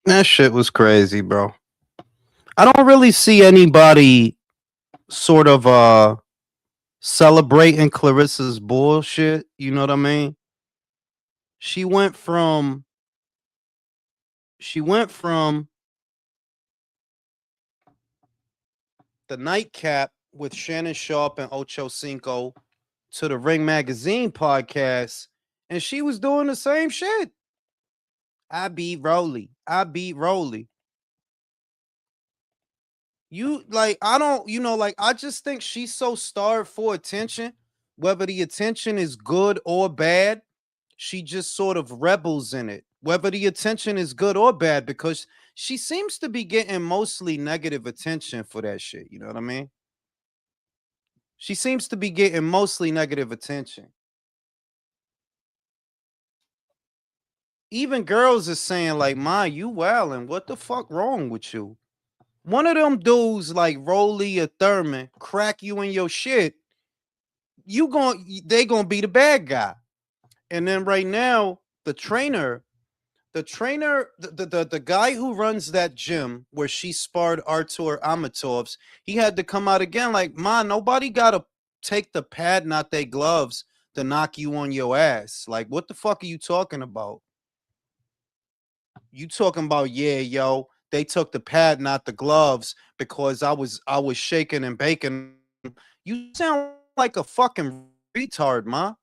That shit was crazy, bro. I don't really see anybody sort of celebrating Clarissa's bullshit. You know what I mean? She went from she went from the nightcap with Shannon Sharp and Ocho Cinco to the Ring Magazine podcast, and she was doing the same shit. I beat Rolly. I beat Rolly. You like I don't, like I just think she's so starved for attention, whether the attention is good or bad, she just sort of rebels in it. Whether the attention is good or bad, because she seems to be getting mostly negative attention for that shit. You know what I mean? She seems to be getting mostly negative attention. Even girls are saying, like, "Ma, you wildin'. What the fuck wrong with you?" One of them dudes like Rolly or Thurman crack you in your shit, they gonna be the bad guy. And then right now, the guy who runs that gym where she sparred Artur Amatovs, he had to come out again like, "Ma, nobody gotta take the pad, not they gloves, to knock you on your ass. Like, what the fuck are you talking about? You talking about, yeah, yo, they took the pad, not the gloves, because I was shaking and baking. You sound like a fucking retard, ma."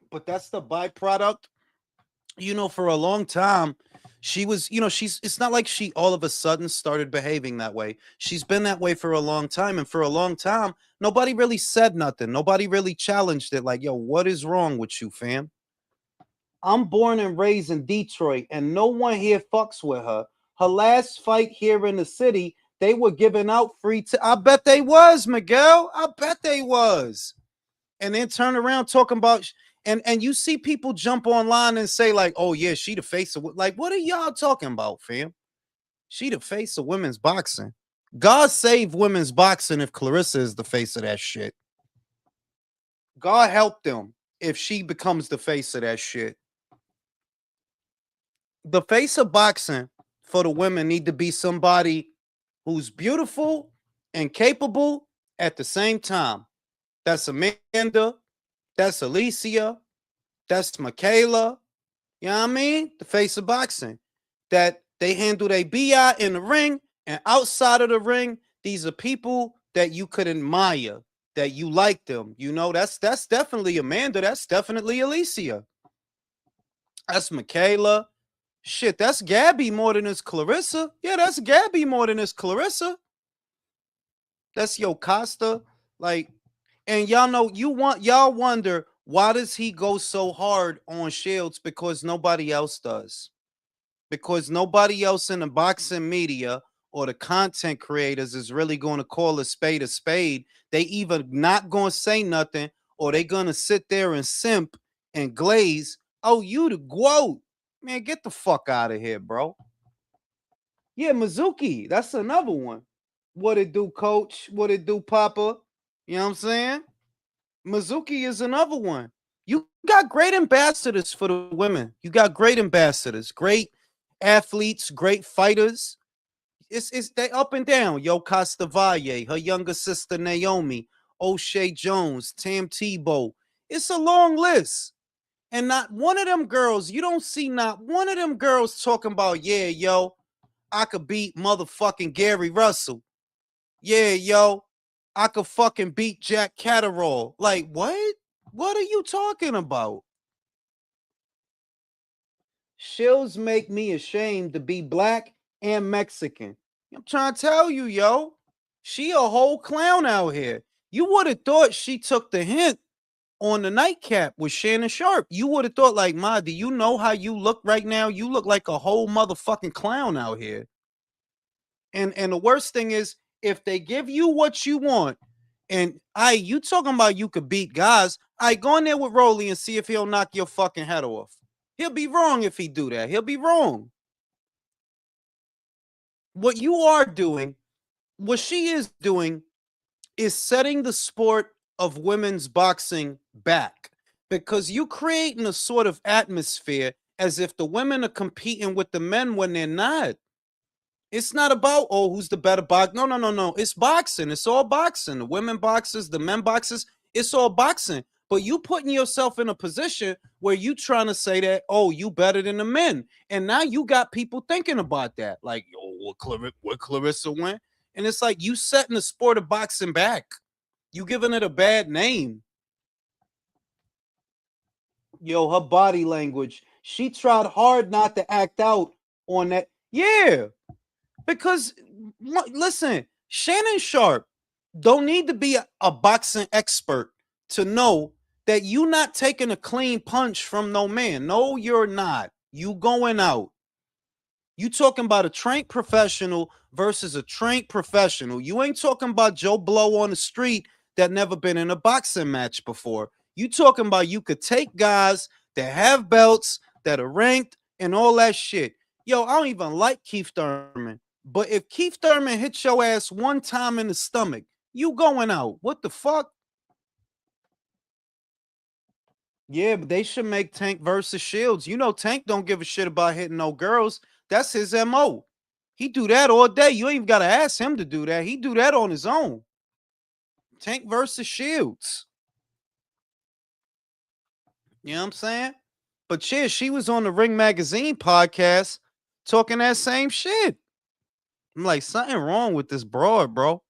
But that's the byproduct. For a long time, she was, it's not like she all of a sudden started behaving that way. She's been that way for a long time. And for a long time, nobody really said nothing. Nobody really challenged it. Like, yo, what is wrong with you, fam? I'm born and raised in Detroit, and no one here fucks with her. Her last fight here in the city, they were giving out free. I bet they was, Miguel. I bet they was. And then turn around talking about and you see people jump online and say like, "Oh yeah, she the face of," like, what are y'all talking about, fam? She the face of women's boxing. God save women's boxing if Clarissa is the face of that shit. God help them if she becomes the face of that shit. The face of boxing for the women need to be somebody who's beautiful and capable at the same time. That's Amanda. That's Alicia. That's Michaela. You know what I mean? The face of boxing. That they handle their BI in the ring and outside of the ring. These are people that you could admire, that you like them. That's definitely Amanda. That's definitely Alicia. That's Michaela. Shit, that's Gabby more than it's Clarissa. Yeah, that's Gabby more than it's Clarissa. That's Yokasta. Like, and y'all wonder why does he go so hard on Shields? Because nobody else does. Because nobody else in the boxing media or the content creators is really going to call a spade a spade. They either not going to say nothing or they going to sit there and simp and glaze. Oh, you the GOAT. Man, get the fuck out of here, bro. Yeah, Mizuki. That's another one. What it do, coach? What it do, Papa? You know what I'm saying? Mizuki is another one. You got great ambassadors for the women. You got great ambassadors, great athletes, great fighters. It's they up and down. Yo Costa Valle, her younger sister Naomi, O'Shea Jones, Tam Tebow. It's a long list. And not one of them girls, you don't see not one of them girls talking about, yeah, yo, I could beat motherfucking Gary Russell. Yeah, yo, I could fucking beat Jack Catterall. Like, what? What are you talking about? Shills make me ashamed to be black and Mexican. I'm trying to tell you, yo. She a whole clown out here. You would have thought she took the hint on the nightcap with Shannon Sharp. You would have thought, like, Ma, do you know how you look right now? You look like a whole motherfucking clown out here. And the worst thing is, if they give you what you want, and you talking about you could beat guys, I go in there with Rolly and see if he'll knock your fucking head off. He'll be wrong if he do that. He'll be wrong. What you are doing, what she is doing, is setting the sport of women's boxing back. because you creating a sort of atmosphere as if the women are competing with the men when they're not. It's not about, oh, who's the better boxer. No, no, no, no. It's boxing. It's all boxing. The women boxers, the men boxers, it's all boxing. But you putting yourself in a position where you trying to say that, oh, you better than the men. And now you got people thinking about that. Like, oh, what Clarissa went? And it's like you setting the sport of boxing back. You giving it a bad name. Yo, her body language. She tried hard not to act out on that. Yeah. Because listen, Shannon Sharp don't need to be a boxing expert to know that you not taking a clean punch from no man. No, you're not. You going out. You talking about a trained professional versus a trained professional. You ain't talking about Joe Blow on the street that never been in a boxing match before. You talking about you could take guys that have belts, that are ranked, and all that shit. Yo, I don't even like Keith Thurman. But if Keith Thurman hits your ass one time in the stomach, you going out. What the fuck? Yeah, but they should make Tank versus Shields. You know, Tank don't give a shit about hitting no girls. That's his MO. He do that all day. You ain't even gotta ask him to do that. He do that on his own. Tank versus Shields. You know what I'm saying? But yeah, she was on the Ring Magazine podcast talking that same shit. I'm like, something wrong with this broad, bro.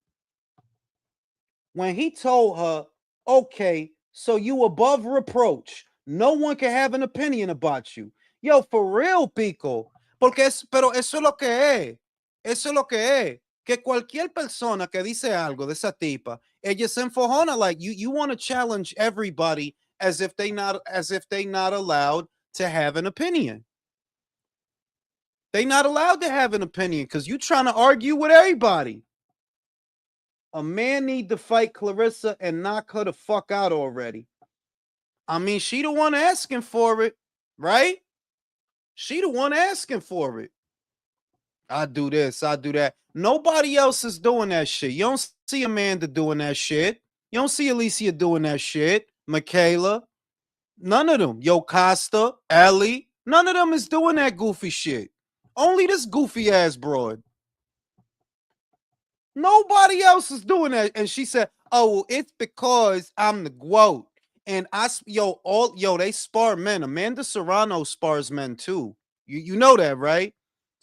When he told her, okay, so you above reproach. No one can have an opinion about you. Yo, for real, Pico. Pero eso es lo que es. Eso es lo que es. Que cualquier persona que dice algo de esa tipa, ella se enfojona. Like you want to challenge everybody as if they not allowed to have an opinion. They not allowed to have an opinion because you trying to argue with everybody. A man need to fight Clarissa and knock her the fuck out already. I mean, she the one asking for it, right? She the one asking for it. I do this, I do that. Nobody else is doing that shit. You don't see Amanda doing that shit. You don't see Alicia doing that shit. Michaela. None of them. Yo Costa, Ellie. None of them is doing that goofy shit. Only this goofy ass broad. Nobody else is doing that. And she said, oh, it's because I'm the GOAT. And they spar men. Amanda Serrano spars men too. You know that, right?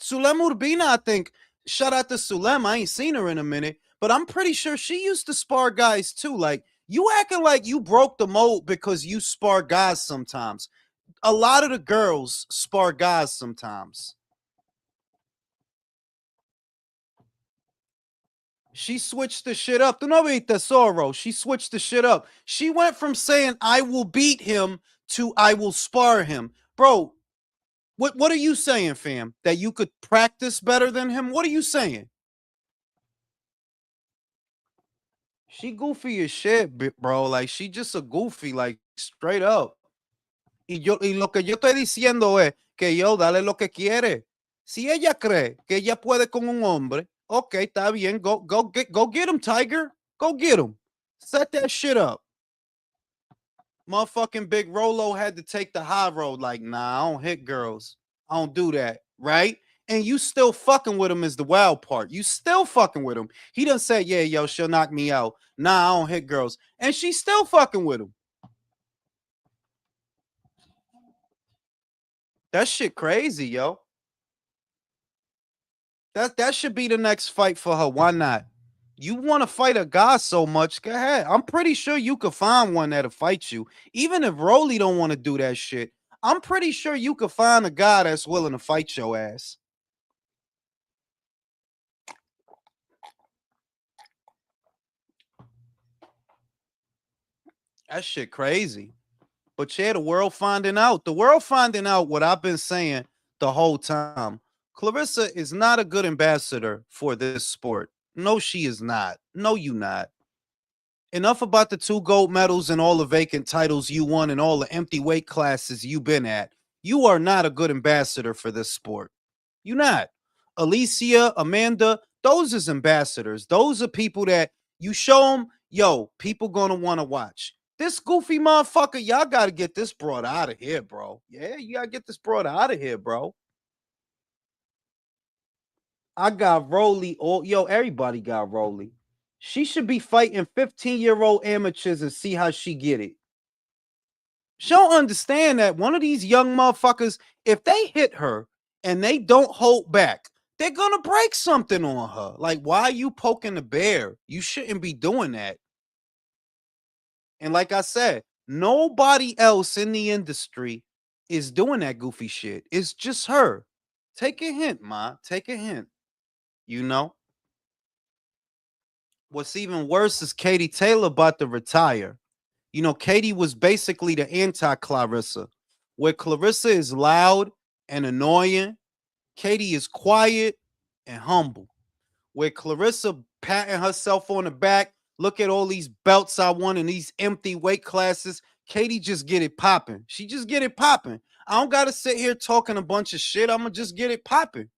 Sulem Urbina, I think, shout out to Sulem. I ain't seen her in a minute, but I'm pretty sure she used to spar guys too. Like, you acting like you broke the mold because you spar guys sometimes. A lot of the girls spar guys sometimes. She switched the shit up. Tu no viste, Zorro? She switched the shit up. She went from saying, I will beat him to I will spar him. Bro, what are you saying, fam? That you could practice better than him? What are you saying? She goofy as shit, bro. Like, she just a goofy, like, straight up. Y lo que yo estoy diciendo es que yo dale lo que quiere. Si ella cree que ella puede con un hombre, okay, está bien. Go get him, Tiger. Go get him. Set that shit up. Motherfucking Big Rolo had to take the high road. Like, nah, I don't hit girls. I don't do that, right? And you still fucking with him is the wild part. You still fucking with him. He done say, yeah, yo, she'll knock me out. Nah, I don't hit girls. And she's still fucking with him. That shit crazy, yo. That should be the next fight for her. Why not? You want to fight a guy so much, go ahead. I'm pretty sure you could find one that'll fight you. Even if Rolly don't want to do that shit, I'm pretty sure you could find a guy that's willing to fight your ass. That shit crazy. But yeah, the world finding out. The world finding out what I've been saying the whole time. Clarissa is not a good ambassador for this sport. No, she is not. No, you not. Enough about the 2 gold medals and all the vacant titles you won and all the empty weight classes you've been at. You are not a good ambassador for this sport. You not. Alicia, Amanda, those is ambassadors. Those are people that you show them, yo, people gonna want to watch. This goofy motherfucker, y'all gotta get this broad out of here, bro. Yeah, you gotta get this broad out of here, bro. I got Rolly. Oh, yo, everybody got Rolly. She should be fighting 15-year-old amateurs and see how she get it. She don't understand that one of these young motherfuckers, if they hit her and they don't hold back, they're gonna break something on her. Like, why are you poking the bear? You shouldn't be doing that. And like I said, nobody else in the industry is doing that goofy shit. It's just her. Take a hint, ma. Take a hint. You know? What's even worse is Katie Taylor about to retire. You know, Katie was basically the anti Clarissa, where Clarissa is loud and annoying. Katie is quiet and humble. Where Clarissa patting herself on the back, look at all these belts I won in these empty weight classes. Katie just get it popping. She just get it popping. I don't gotta sit here talking a bunch of shit. I'ma just get it popping.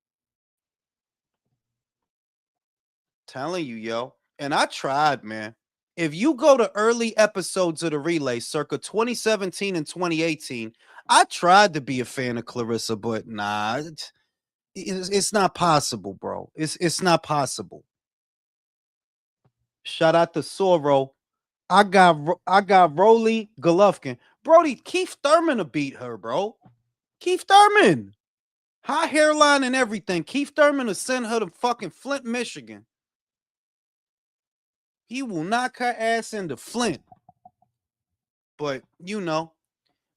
Telling you, yo. And I tried, man. If you go to early episodes of the relay circa 2017 and 2018, I tried to be a fan of Clarissa, but nah, it's not possible, bro. It's not possible. Shout out to Soro. I got Rolly Golovkin. Brody, Keith Thurman to beat her, bro. Keith Thurman. High hairline and everything. Keith Thurman to send her to fucking Flint, Michigan. He will knock her ass into Flint. But, you know,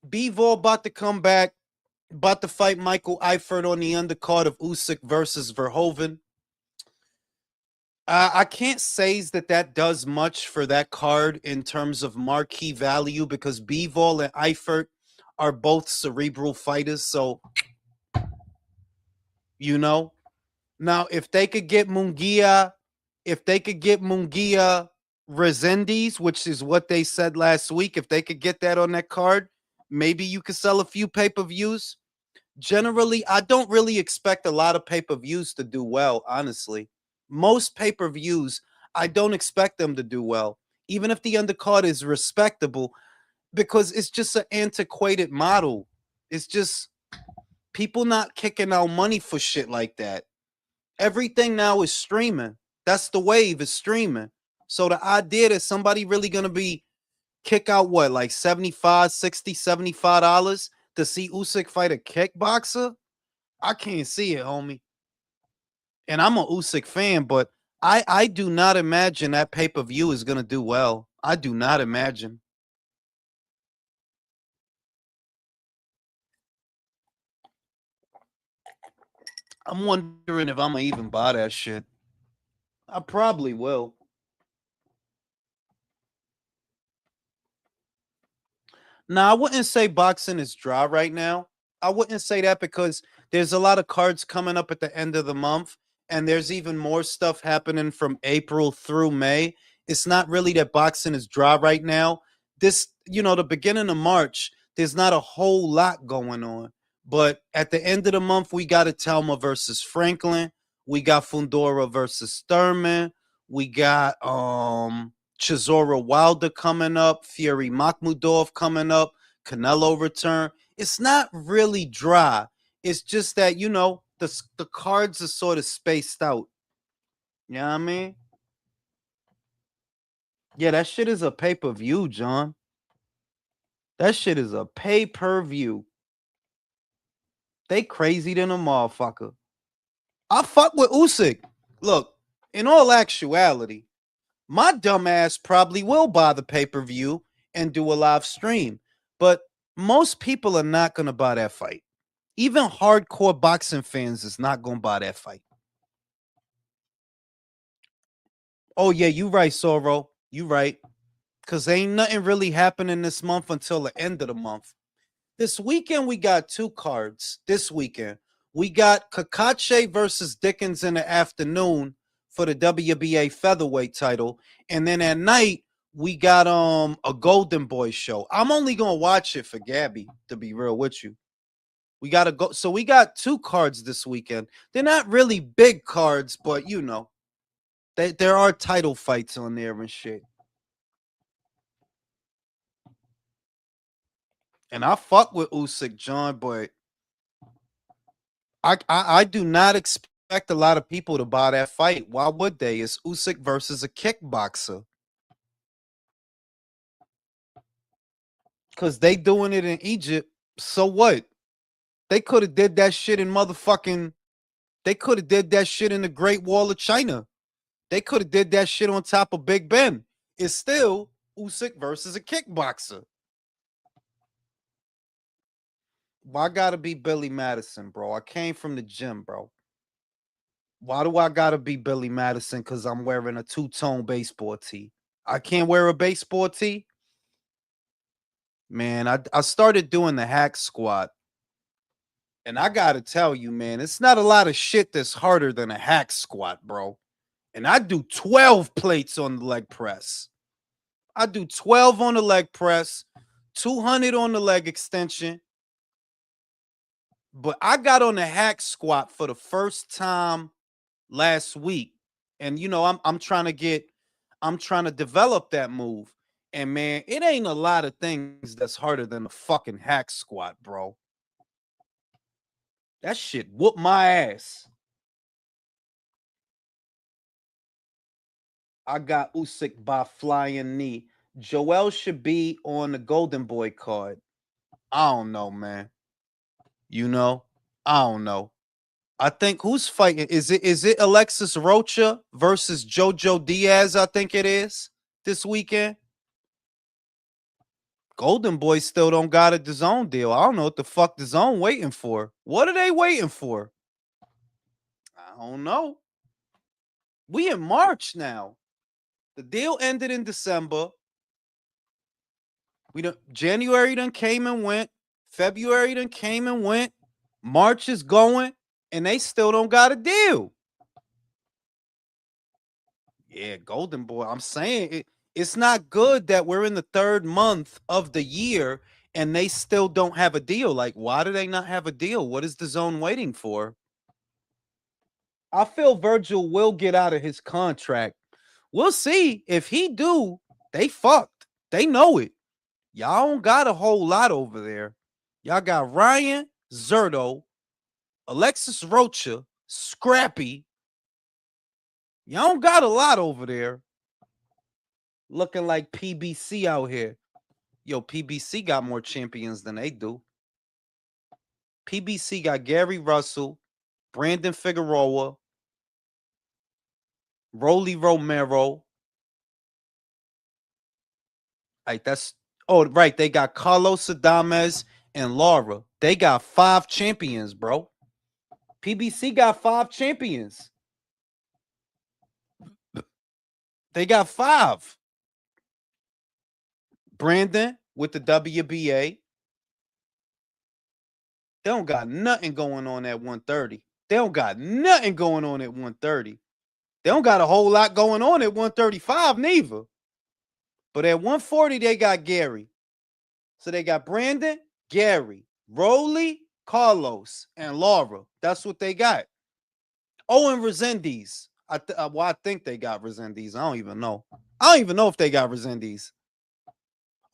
Bivol about to come back, about to fight Michael Eifert on the undercard of Usyk versus Verhoeven. I can't say that does much for that card in terms of marquee value because Bivol and Eifert are both cerebral fighters. So, you know, now if they could get Munguia, Resendiz, which is what they said last week, if they could get that on that card, maybe you could sell a few pay-per-views. Generally, I don't really expect a lot of pay-per-views to do well, honestly. Most pay-per-views, I don't expect them to do well, even if the undercard is respectable, because it's just an antiquated model. It's just people not kicking out money for shit like that. Everything now is streaming. That's the wave, is streaming. So the idea that somebody really gonna be kick out what, like 75, 60, $75 to see Usyk fight a kickboxer? I can't see it, homie. And I'm a Usyk fan, but I do not imagine that pay-per-view is gonna do well. I do not imagine. I'm wondering if I'm gonna even buy that shit. I probably will. Now, I wouldn't say boxing is dry right now. I wouldn't say that because there's a lot of cards coming up at the end of the month, and there's even more stuff happening from April through May. It's not really that boxing is dry right now. This, the beginning of March, there's not a whole lot going on. But at the end of the month, we got a Telma versus Franklin. We got Fundora versus Thurman. We got Chisora Wilder coming up, Fury Makhmudov coming up, Canelo return. It's not really dry. It's just that, the cards are sort of spaced out. You know what I mean? Yeah, that shit is a pay-per-view, John. That shit is a pay-per-view. They crazy than a motherfucker. I fuck with Usyk. Look, in all actuality, my dumb ass probably will buy the pay-per-view and do a live stream. But most people are not going to buy that fight. Even hardcore boxing fans is not going to buy that fight. Oh, yeah, you right, Soro. You right. Because ain't nothing really happening this month until the end of the month. This weekend, we got two cards. This weekend, we got Kakache versus Dickens in the afternoon for the WBA featherweight title. And then at night, we got a Golden Boy show. I'm only going to watch it for Gabby, to be real with you. We got to go. So we got two cards this weekend. They're not really big cards, but there are title fights on there and shit. And I fuck with Usyk, John, but I do not expect a lot of people to buy that fight. Why would they? It's Usyk versus a kickboxer. Cause they doing it in Egypt. So what? They could have did that shit in motherfucking. They could have did that shit in the Great Wall of China. They could have did that shit on top of Big Ben. It's still Usyk versus a kickboxer. Why gotta be Billy Madison, bro? I came from the gym, bro. Why do I gotta be Billy Madison? Because I'm wearing a two-tone baseball tee. I can't wear a baseball tee? Man, I started doing the hack squat. And I gotta tell you, man, it's not a lot of shit that's harder than a hack squat, bro. And I do 12 plates on the leg press. I do 12 on the leg press, 200 on the leg extension. But I got on the hack squat for the first time last week. And you know, I'm trying to develop that move. And man, it ain't a lot of things that's harder than a fucking hack squat, bro. That shit whooped my ass. I got Usyk by flying knee. Joel should be on the Golden Boy card. I don't know, man. You know, I don't know. I think who's fighting? Is it Alexis Rocha versus Jojo Diaz? I think it is this weekend. Golden Boy still don't got a DAZN deal. I don't know what the fuck DAZN waiting for. What are they waiting for? I don't know. We in March now. The deal ended in December. January done came and went. February done came and went. March is going, and they still don't got a deal. Yeah, Golden Boy. I'm saying it's not good that we're in the third month of the year and they still don't have a deal. Like, why do they not have a deal? What is DAZN waiting for? I feel Virgil will get out of his contract. We'll see. If he do, they fucked. They know it. Y'all don't got a whole lot over there. Y'all got Ryan, Zerto, Alexis Rocha, Scrappy. Y'all don't got a lot over there. Looking like PBC out here. Yo, PBC got more champions than they do. PBC got Gary Russell, Brandon Figueroa, Rolly Romero. Like that's right. They got Carlos Adames and Laura. They got 5 champions, bro. PBC got 5 champions. They got 5. Brandon with the WBA. They don't got nothing going on at 130. They don't got nothing going on at 130. They don't got a whole lot going on at 135 neither. But at 140, they got Gary. So they got Brandon, Gary, Rolly, Carlos, and Laura. That's what they got. Oh, and Resendiz. I think they got Resendiz. I don't even know. I don't even know if they got Resendiz.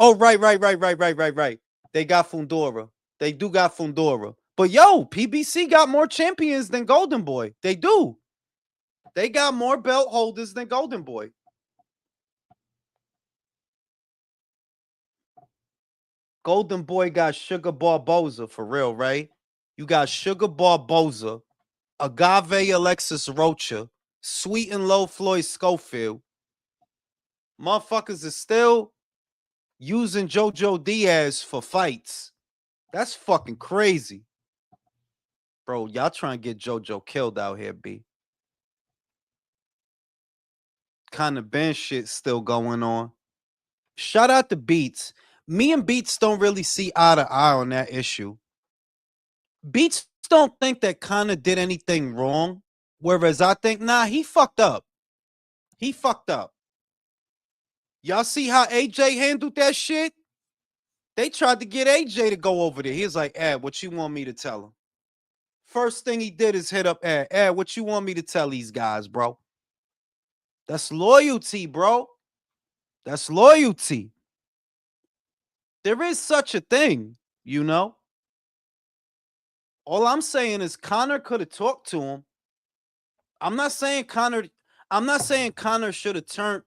Oh, right. They got Fundora. They do got Fundora. But yo, PBC got more champions than Golden Boy. They do. They got more belt holders than Golden Boy. Golden Boy got Sugar Barboza for real, right? You got Sugar Barboza, Agave Alexis Rocha, Sweet and Low Floyd Schofield. Motherfuckers is still using Jojo Diaz for fights. That's fucking crazy. Bro, y'all trying to get Jojo killed out here, B. Kind of bench shit still going on. Shout out to Beats. Me and Beats don't really see eye to eye on that issue. Beats don't think that Connor did anything wrong, whereas I think, nah, he fucked up. He fucked up. Y'all see how AJ handled that shit? They tried to get AJ to go over there. He was like, Ed, what you want me to tell him? First thing he did is hit up Ed. Ed, what you want me to tell these guys, bro? That's loyalty, bro. That's loyalty. There is such a thing. You know, all I'm saying is Connor could have talked to him. I'm not saying Connor. I'm not saying Connor should have turned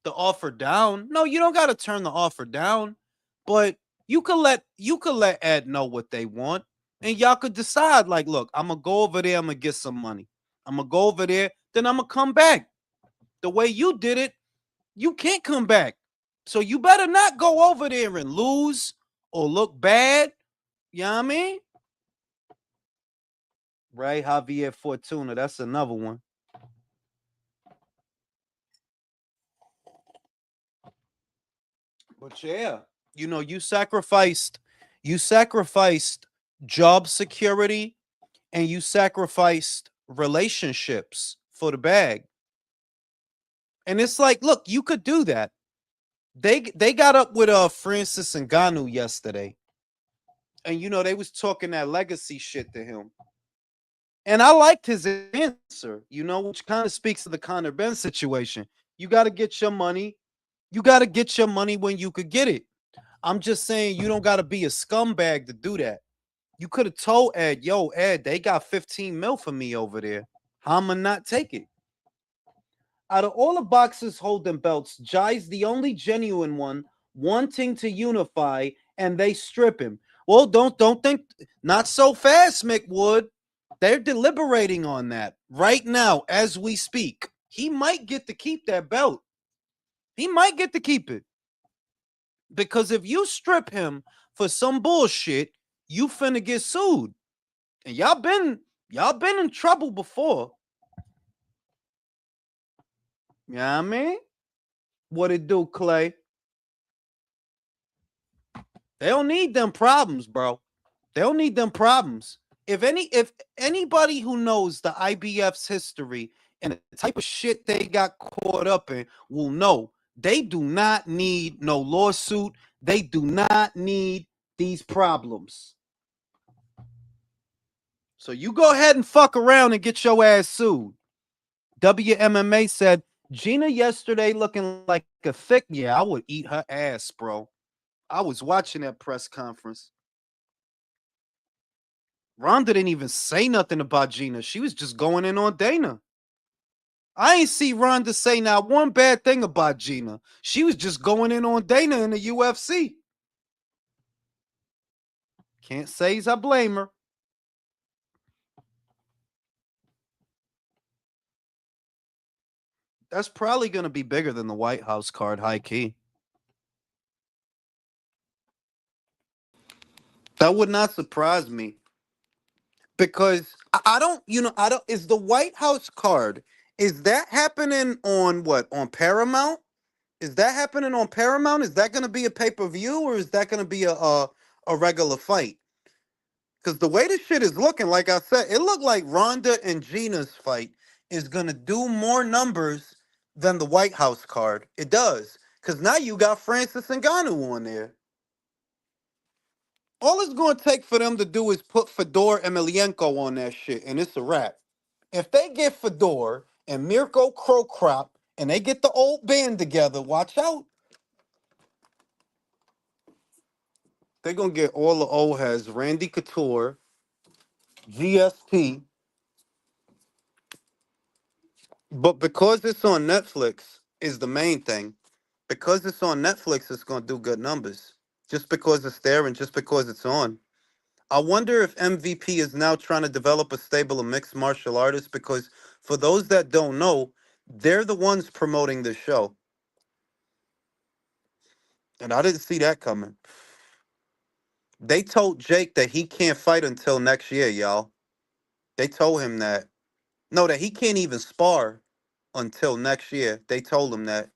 the offer down. No, you don't got to turn the offer down, but you could let Ed know what they want, and y'all could decide. Like, look, I'm gonna go over there. I'm gonna get some money. I'm gonna go over there. Then I'm gonna come back. The way you did it, you can't come back. So you better not go over there and lose or look bad. You know what I mean? Right, Javier Fortuna. That's another one. But yeah, you sacrificed job security and you sacrificed relationships for the bag. And it's like, look, you could do that. They got up with Francis Ngannou yesterday. And they was talking that legacy shit to him. And I liked his answer, which kind of speaks to the Conor Ben situation. You got to get your money. You got to get your money when you could get it. I'm just saying you don't got to be a scumbag to do that. You could have told Ed, yo, Ed, they got 15 mil for me over there. How am I not take it? Out of all the boxers holding belts, Jai's the only genuine one wanting to unify, and they strip him. Well, don't think not so fast, McWood. They're deliberating on that right now as we speak. He might get to keep that belt. He might get to keep it. Because if you strip him for some bullshit, you finna get sued. And y'all been in trouble before. You know what I mean? What it do, Clay? They don't need them problems, bro. They don't need them problems. If anybody who knows the IBF's history and the type of shit they got caught up in will know they do not need no lawsuit. They do not need these problems. So you go ahead and fuck around and get your ass sued. WMMA said Gina yesterday looking like a thick. Yeah, I would eat her ass, bro. I was watching that press conference. Ronda didn't even say nothing about Gina. She was just going in on Dana. I ain't see Ronda say not one bad thing about Gina. She was just going in on Dana in the UFC. Can't say I blame her. That's probably going to be bigger than the White House card, high key. That would not surprise me because I don't, I don't. Is the White House card? Is that happening on what? On Paramount? Is that happening on Paramount? Is that going to be a pay per view or is that going to be a regular fight? Because the way this shit is looking, like I said, it looked like Ronda and Gina's fight is going to do more numbers than the White House card. It does. Because now you got Francis Ngannou on there. All it's going to take for them to do is put Fedor Emelianenko on that shit, and it's a wrap. If they get Fedor and Mirko Krokrap and they get the old band together, watch out. They're going to get all the old heads, Randy Couture, GST. But because it's on Netflix is the main thing. Because it's on Netflix, it's going to do good numbers. Just because it's there and just because it's on. I wonder if MVP is now trying to develop a stable of mixed martial artists because for those that don't know, they're the ones promoting the show. And I didn't see that coming. They told Jake that he can't fight until next year, y'all. They told him that. No, that he can't even spar until next year. They told him that.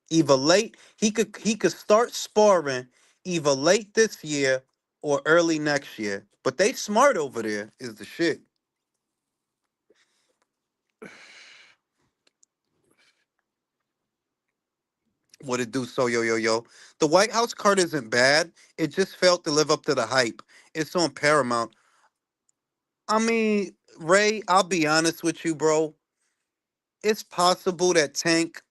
Either late, he could start sparring either late this year or early next year. But they smart over there is the shit. What it do so yo yo yo. The White House card isn't bad. It just failed to live up to the hype. It's on Paramount. I mean, Ray, I'll be honest with you, bro. It's possible that Tank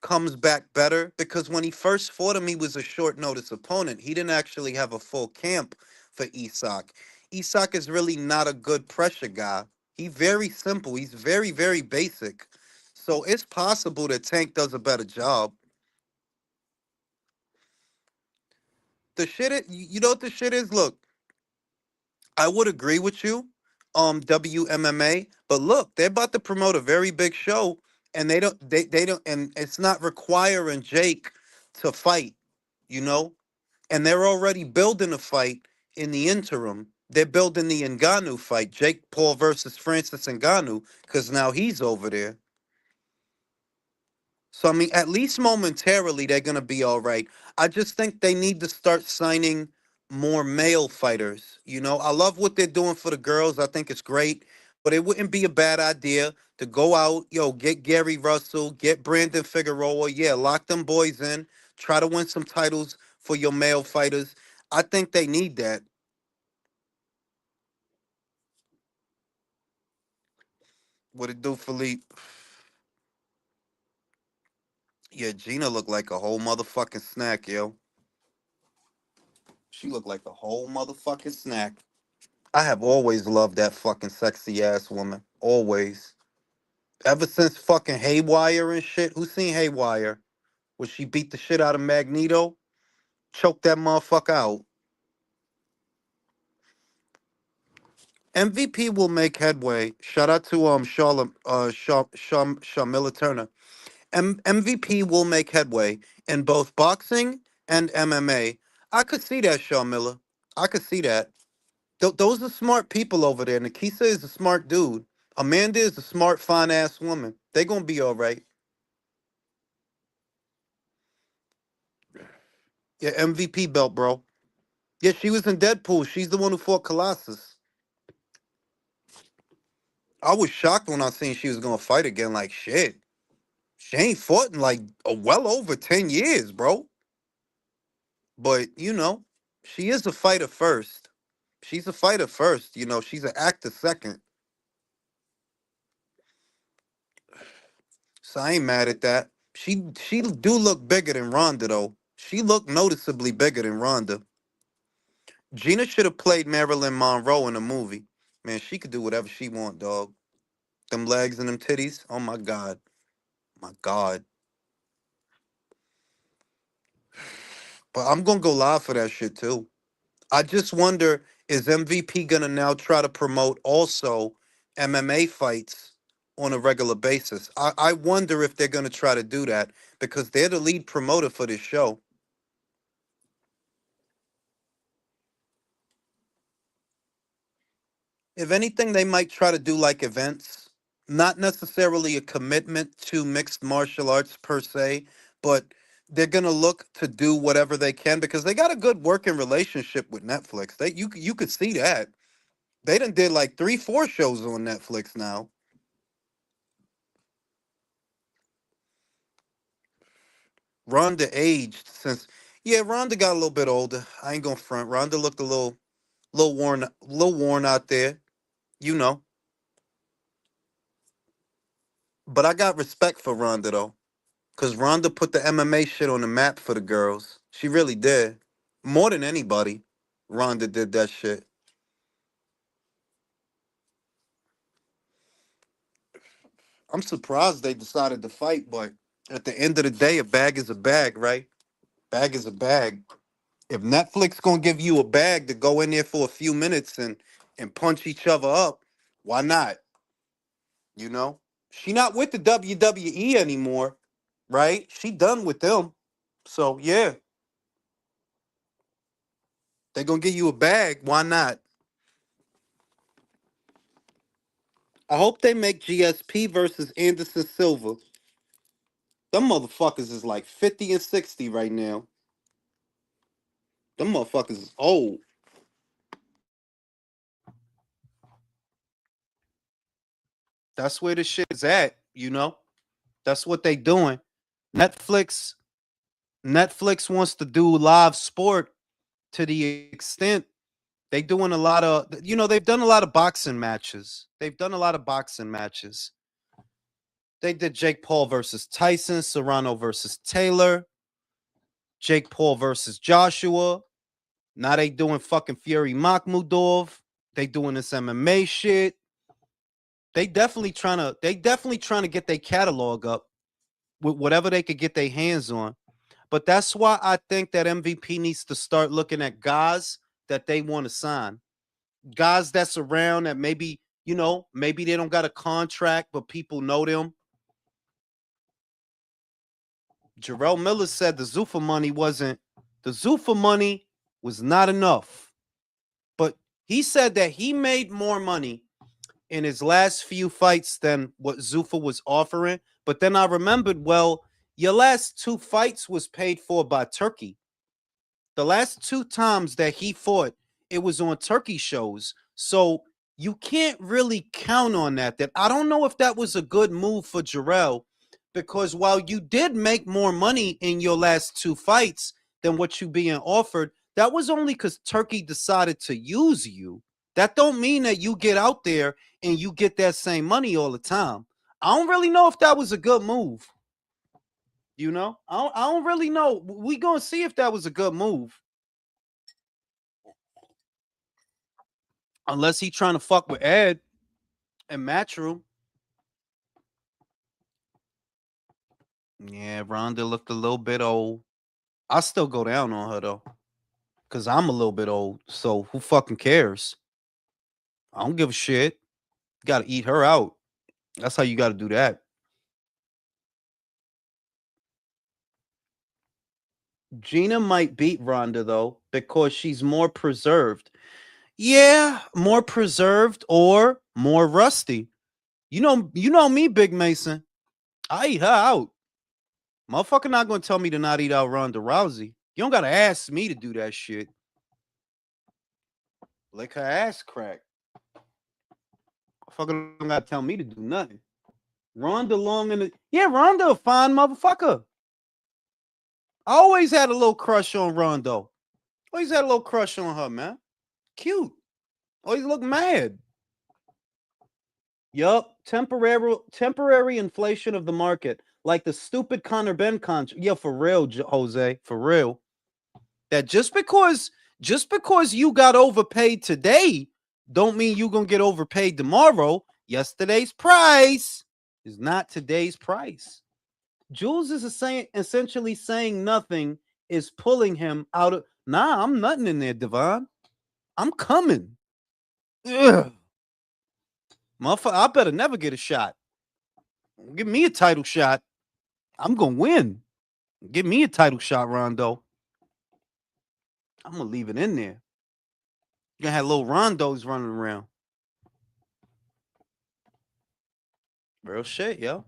comes back better because when he first fought him, he was a short notice opponent. He didn't actually have a full camp for Usyk. Usyk is really not a good pressure guy. He's very simple. He's very, very basic. So it's possible that Tank does a better job. The shit, you know what the shit is? Look, I would agree with you, WMMA, but look, they're about to promote a very big show, and they don't, and it's not requiring Jake to fight, you know, and they're already building a fight in the interim. They're building the Ngannou fight, Jake Paul versus Francis Ngannou, because now he's over there. So I mean, at least momentarily, they're gonna be all right. I just think they need to start signing more male fighters. You know, I love what they're doing for the girls. I think it's great, but it wouldn't be a bad idea to go out, get Gary Russell, get Brandon Figueroa, yeah, lock them boys in, try to win some titles for your male fighters. I think they need that. What it do, Philippe? Yeah, Gina looked like a whole motherfucking snack, yo. She looked like a whole motherfucking snack. I have always loved that fucking sexy ass woman. Always. Ever since fucking Haywire and shit. Who seen Haywire? Where she beat the shit out of Magneto? Choked that motherfucker out. MVP will make headway. Shout out to Charlotte Shamilla Turner. MVP will make headway in both boxing and MMA. I could see that, Shamilla. I could see that. Those are smart people over there. Nikisa is a smart dude. Amanda is a smart, fine ass woman. They gonna be all right. Yeah, MVP belt, bro. Yeah, she was in Deadpool. She's the one who fought Colossus. I was shocked when I seen she was gonna fight again. Like shit, she ain't fought in like well over 10 years, bro. But she is a fighter first. She's a fighter first. She's an actor second. So I ain't mad at that. She do look bigger than Ronda though. She looked noticeably bigger than Ronda. Gina should have played Marilyn Monroe in a movie. Man, she could do whatever she want, dog. Them legs and them titties. Oh my god. My god. But I'm gonna go live for that shit too. I just wonder, is MVP gonna now try to promote also MMA fights on a regular basis? I wonder if they're gonna try to do that because they're the lead promoter for this show. If anything, they might try to do like events, not necessarily a commitment to mixed martial arts per se, but they're gonna look to do whatever they can because they got a good working relationship with Netflix. You could see that. They done did like 3, 4 shows on Netflix now. Rhonda aged since yeah, Rhonda got a little bit older. I ain't gonna front. Rhonda looked a little worn out there, you know. But I got respect for Rhonda though. Cause Rhonda put the MMA shit on the map for the girls. She really did. More than anybody. Rhonda did that shit. I'm surprised they decided to fight, but at the end of the day, a bag is a bag, right? Bag is a bag. If Netflix gonna give you a bag to go in there for a few minutes and punch each other up, why not? You know? She not with the WWE anymore, right? She done with them. So yeah, they gonna give you a bag. Why not? I hope they make GSP versus Anderson Silva. Them motherfuckers is like 50 and 60 right now. Them motherfuckers is old. That's where the shit is at. That's what they doing. Netflix Netflix wants to do live sport to the extent they doing a lot of they've done a lot of boxing matches. They've done a lot of boxing matches. They did Jake Paul versus Tyson, Serrano versus Taylor, Jake Paul versus Joshua. Now they doing fucking Fury Makhmudov. They doing this MMA shit. They definitely trying to get their catalog up with whatever they could get their hands on. But that's why I think that MVP needs to start looking at guys that they want to sign. Guys that's around that maybe, maybe they don't got a contract, but people know them. Jarrell Miller said the Zuffa money was not enough. But he said that he made more money in his last few fights than what Zuffa was offering. But then I remembered, well, your last two fights was paid for by Turkey. The last two times that he fought, it was on Turkey shows. So you can't really count on that. That I don't know if that was a good move for Jarrell, because while you did make more money in your last two fights than what you being offered, that was only because Turkey decided to use you. That don't mean that you get out there and you get that same money all the time. I don't really know if that was a good move. I don't really know. We gonna see if that was a good move. Unless he trying to fuck with Ed and Matchroom. Yeah, Ronda looked a little bit old. I still go down on her though, cause I'm a little bit old. So who fucking cares? I don't give a shit. Got to eat her out. That's how you got to do that. Gina might beat Ronda though because she's more preserved. Yeah, more preserved or more rusty. You know me, Big Mason. I eat her out. Motherfucker not gonna tell me to not eat out Ronda Rousey. You don't gotta ask me to do that shit. Like her ass crack. Motherfucker don't gotta tell me to do nothing. Ronda long in the Ronda a fine motherfucker. I always had a little crush on Rondo. Always had a little crush on her, man. Cute. Always look mad. Yup. Temporary inflation of the market. Like the stupid Conor Ben contract. Yeah, for real, Jose. For real. That just because you got overpaid today, don't mean you gonna get overpaid tomorrow. Yesterday's price is not today's price. Jules is essentially saying nothing is pulling him out of. Nah, I'm nothing in there, Devon. I'm coming. Ugh. Motherfucker, I better never get a shot. Give me a title shot. I'm gonna win. Give me a title shot, Rondo. I'm gonna leave it in there. You gonna have little Rondos running around. Real shit, yo.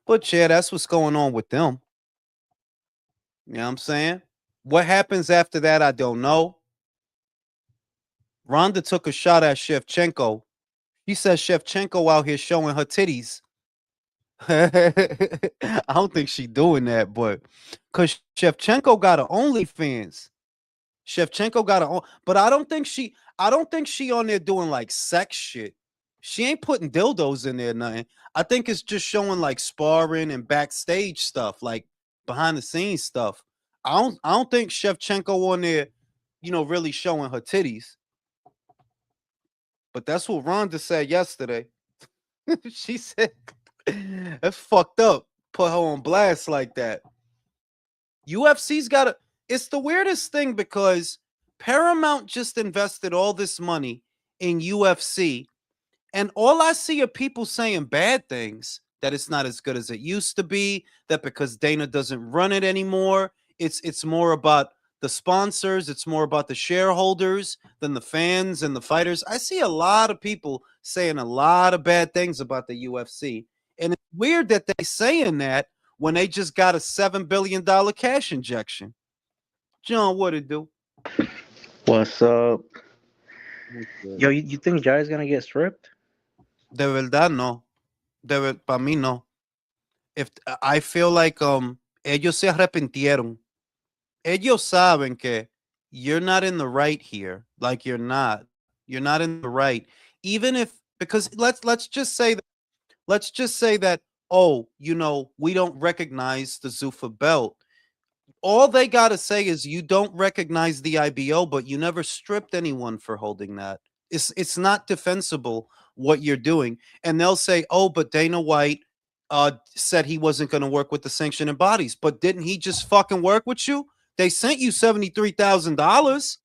But yeah, that's what's going on with them. You know what I'm saying? What happens after that, I don't know. Ronda took a shot at Shevchenko. She says Shevchenko out here showing her titties. I don't think she doing that, but because Shevchenko got her OnlyFans. Shevchenko got her own, but I don't think she on there doing like sex shit. She ain't putting dildos in there, nothing. I think it's just showing like sparring and backstage stuff, like behind the scenes stuff. I don't think Shevchenko on there, really showing her titties. But that's what Ronda said yesterday. She said that's fucked up. Put her on blast like that. UFC's got to. It's the weirdest thing because Paramount just invested all this money in UFC, and all I see are people saying bad things, that it's not as good as it used to be, that because Dana doesn't run it anymore, it's more about the sponsors, it's more about the shareholders than the fans and the fighters. I see a lot of people saying a lot of bad things about the UFC. And it's weird that they saying that when they just got a $7 billion cash injection. John, what it do? What's up? Yo, you think Jai's gonna get stripped? De verdad, no. Para mí, no. If I feel like ellos se arrepintieron. Ellos saben que you're not in the right here. Like you're not in the right. Even if because let's just say that let's just say that, oh, you know, we don't recognize the Zuffa belt. All they got to say is you don't recognize the IBO, but you never stripped anyone for holding that. It's not defensible what you're doing. And they'll say, oh, but Dana White said he wasn't going to work with the sanctioning bodies. But didn't he just fucking work with you? They sent you $73,000.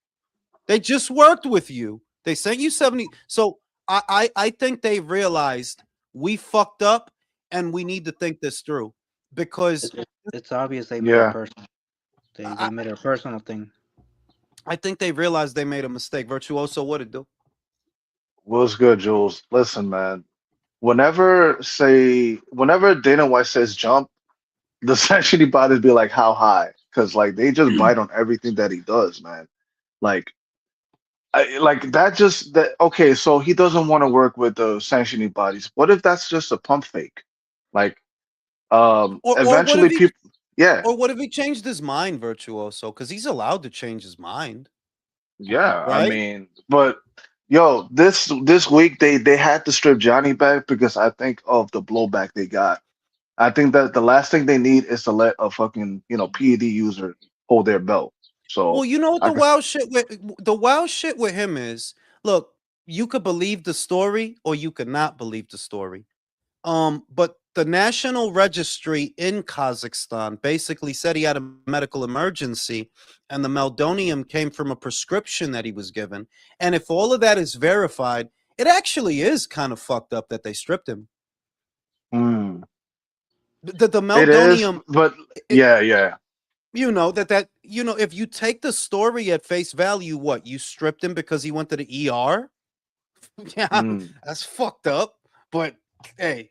They just worked with you. They sent you 70. So I think they realized we fucked up and we need to think this through because It's obvious they made it personal. They made it a personal thing. I think they realized they made a mistake. Virtuoso, what it do? What's good, Jules? Listen, man. Whenever Dana White says jump, the sanctioning bodies be like, how high? Because like they just bite on everything that he does, man. Like, like that just that. Okay, so he doesn't want to work with the sanctioning bodies. What if that's just a pump fake? Like, Or what if eventually people, yeah, what if he changed his mind, Virtuoso? Because he's allowed to change his mind, yeah. I right? mean, but yo, this week they had to strip Johnny back because I think of the blowback they got. I think that the last thing they need is to let a fucking, PED user hold their belt. Well, So you know what I guess, the wild shit with him is, look, you could believe the story or you could not believe the story. But the National Registry in Kazakhstan basically said he had a medical emergency and the meldonium came from a prescription that he was given. And if all of that is verified, it actually is kind of fucked up that they stripped him. hmm, The it is, meldonium, but it, yeah, yeah, you know, if you take the story at face value, what, you stripped him because he went to the ER? Yeah, mm. that's fucked up. But hey,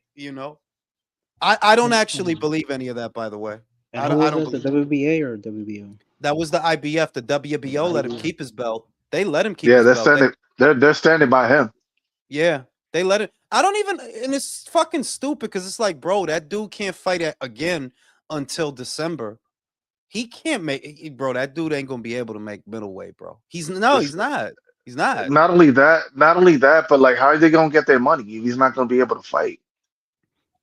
I don't actually believe any of that, by the way. And who I was don't this? The believe WBA or WBO? that was the IBF. The WBO let him IBO. keep his belt. They let him keep Yeah, his belt. they're standing by him. Yeah, they let it. I don't even, and it's fucking stupid because it's like, bro, that dude can't fight again until December. He can't bro. That dude ain't gonna be able to make middleweight, bro. He's no, It's he's not. He's not. not only that, but like, how are they gonna get their money if he's not gonna be able to fight?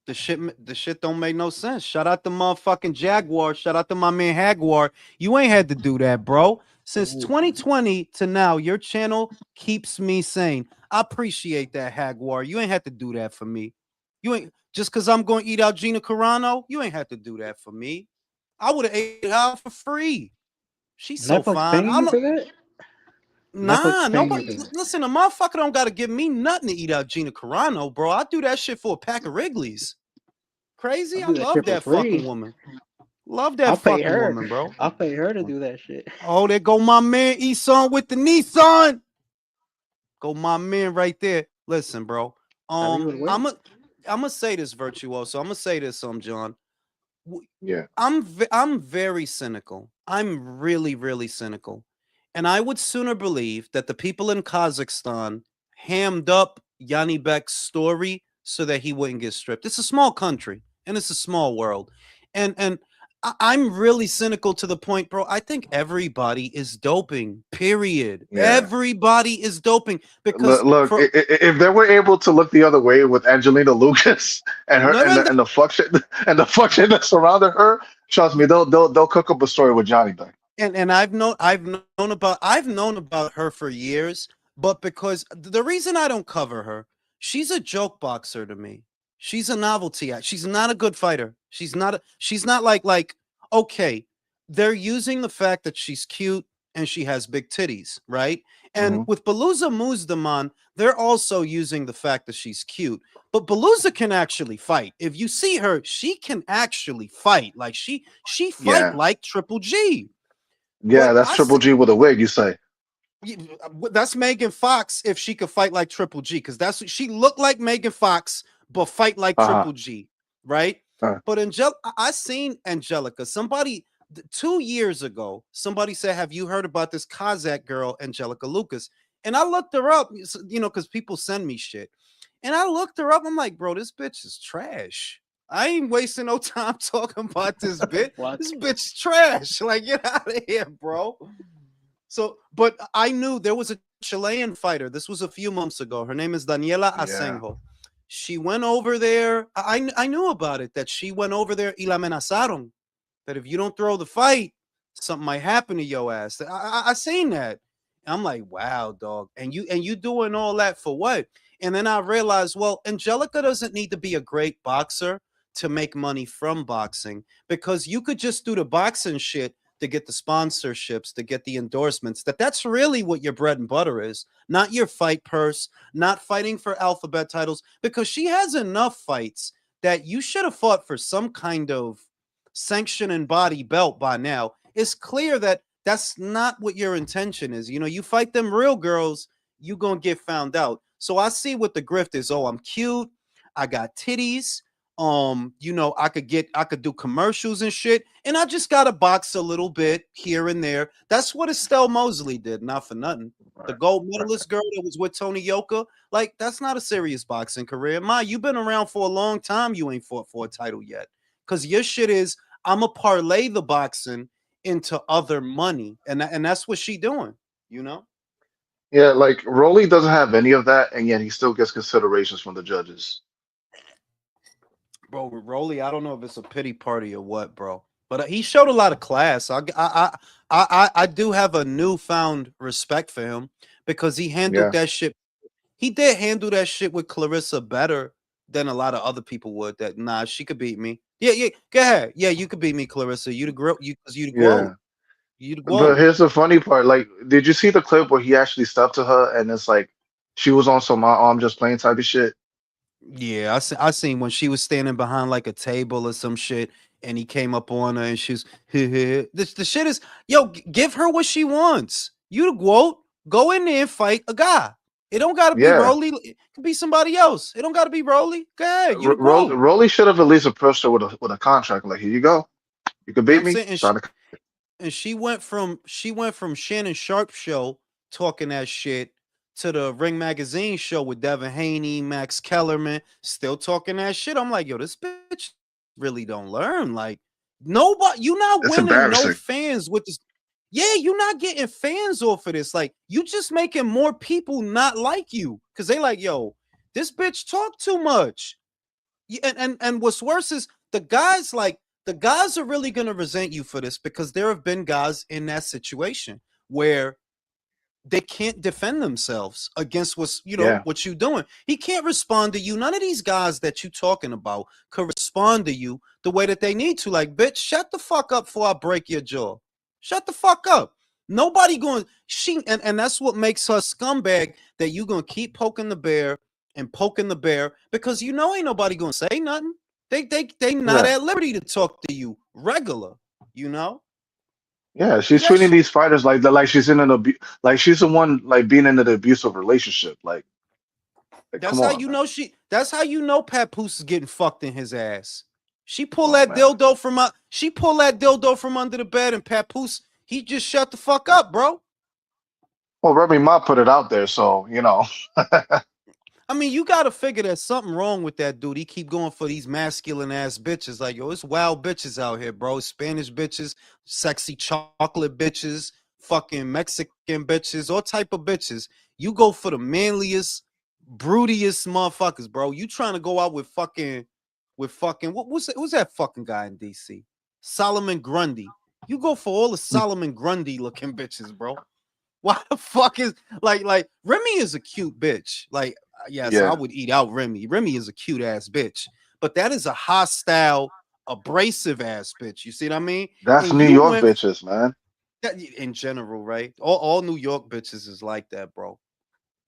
The shit don't make no sense. Shout out to motherfucking Jaguar. Shout out to my man Jaguar. You ain't had to do that, bro. Since 2020 to now, your channel keeps me sane. I appreciate that, Jaguar. You ain't had to do that for me. You ain't just because I'm going to eat out Gina Carano. You ain't had to do that for me. I would have ate her for free. She's so Netflix fine. paying I'm you not, for that? nah, Netflix paying you nobody. for that? Listen, a motherfucker don't got to give me nothing to eat out Gina Carano, bro. I do that shit for a pack of Wrigley's. I'll Crazy. I do that love shit for that fucking free. woman. Love that I'll pay fucking her. woman, bro. I'll pay her to do that shit. Oh, there go my man Eson with the Nissan. Go my man right there. Listen, bro. Kyrie would win. I'm gonna say this, Virtuoso. I'm gonna say this, John. Yeah. I'm very cynical. I'm really, really cynical. And I would sooner believe that the people in Kazakhstan hammed up Zhanibek's story so that he wouldn't get stripped. It's a small country and it's a small world. And I'm really cynical to the point, bro. I think everybody is doping. Period. Yeah. Everybody is doping because Look, if they were able to look the other way with Angelina Lucas and her no, no, and the fuck shit and the fuck shit that surrounded her, trust me, they'll cook up a story with Johnny Back. and I've known about her for years, but because the reason I don't cover her, she's a joke boxer to me. She's a novelty act. She's not a good fighter. She's not like okay, they're using the fact that she's cute and she has big titties, right? And Hmm. with Beluza Muzdaman, they're also using the fact that she's cute. But Beluza can actually fight. If you see her, she can actually fight. Like she fight Yeah, like Triple G. yeah, But that's Triple G with a wig. You say? that's Megan Fox if she could fight like Triple G, because that's what she looked like, Megan Fox, but fight like Uh Triple G, right? huh. But I seen Angelica. Somebody 2 years ago, somebody said, "Have you heard about this Kazakh girl, Angelica Lucas?" And I looked her up, because people send me shit. And I looked her up. I'm like, bro, this bitch is trash. I ain't wasting no time talking about this bitch. What? This bitch is trash. Like, get out of here, bro. So, but I knew there was a Chilean fighter. This was a few months ago. Her name is Daniela Yeah. Asenjo. She went over there. I knew about it, that she went over there y la amenazaron, that if you don't throw the fight, something might happen to your ass. I seen that. I'm like, wow, dog. And you doing all that for what? And then I realized, well, Angelica doesn't need to be a great boxer to make money from boxing, because you could just do the boxing shit to get the sponsorships, to get the endorsements. That's really what your bread and butter is, not your fight purse, not fighting for alphabet titles, because she has enough fights that you should have fought for some kind of sanction and body belt by now. It's clear that that's not what your intention is. You know, you fight them real girls, you gonna get found out. So I see what the grift is. Oh, I'm cute, I got titties, you know, I could do commercials and shit, and I just gotta box a little bit here and there. That's what Estelle Mosley did, not for nothing. The gold medalist girl that was with Tony Yoka, like, that's not a serious boxing career. Ma, you've been around for a long time, you ain't fought for a title yet. Because your shit is, I'ma parlay the boxing into other money. And that's what she doing, you know? Yeah, like Rolly doesn't have any of that, and yet he still gets considerations from the judges. Bro, with Rolly, I don't know if it's a pity party or what, bro. But he showed a lot of class. I do have a newfound respect for him, because he handled Yeah. that shit. He did handle that shit with Clarissa better than a lot of other people would. That, nah, she could beat me. Yeah, go ahead. Yeah, you could beat me, Clarissa. You the girl, you the quote. Yeah. You the But quote. here's the funny part. Like, did you see the clip where he actually stepped to her and it's like she was on some I'm just playing type of shit? Yeah, I seen when she was standing behind like a table or some shit, and he came up on her and she's the shit is, yo, give her what she wants. You the quote, go in there and fight a guy. It don't gotta be Yeah. Rolly, it could be somebody else. It don't gotta be Rolly. Go ahead, you the quote. Rolly should have at least approached her with a contract. Like, here you go. You can You know what beat I'm me. saying? Sign a And she went from Shannon Sharp show talking that shit to the Ring Magazine show with Devin Haney, Max Kellerman, still talking that shit. I'm like, yo, this bitch really don't learn. Like, nobody, you not It's winning no embarrassing. fans with this. Yeah, you're not getting fans off of this. Like, you just making more people not like you, because they like, yo, this bitch talk too much. And what's worse is the guys are really going to resent you for this, because there have been guys in that situation where they can't defend themselves against what's, you know, Yeah. what you doing. He can't respond to you. None of these guys that you talking about could respond to you the way that they need to. Like, bitch, shut the fuck up before I break your jaw. Shut the fuck up. Nobody going, and that's what makes her scumbag, that you gonna keep poking the bear and poking the bear, because you know ain't nobody gonna say nothing. They not Yeah. at liberty to talk to you regular, you know? Yeah. Do She's that treating shit. these fighters like she's in like she's the one like being in an abusive relationship. Like, That's come how on, you man. know that's how you know Papoose is getting fucked in his ass. She pulled Oh that man. dildo from under the bed, and Papoose, he just shut the fuck up, bro. Well, Remy Ma put it out there, so you know. I mean, you gotta figure there's something wrong with that dude. He keep going for these masculine ass bitches. Like, yo, it's wild bitches out here, bro. Spanish bitches, sexy chocolate bitches, fucking Mexican bitches, all type of bitches. You go for the manliest, broodiest motherfuckers, bro. You trying to go out with fucking who's that fucking guy in DC? Solomon Grundy. You go for all the Solomon Grundy looking bitches, bro. Why the fuck is like Remy is a cute bitch. Like, yes, I Yeah. would eat out Remy. Remy is a cute ass bitch, but that is a hostile, abrasive ass bitch. You see what I mean? That's And New you York went bitches, man. in general, right? All New York bitches is like that, bro.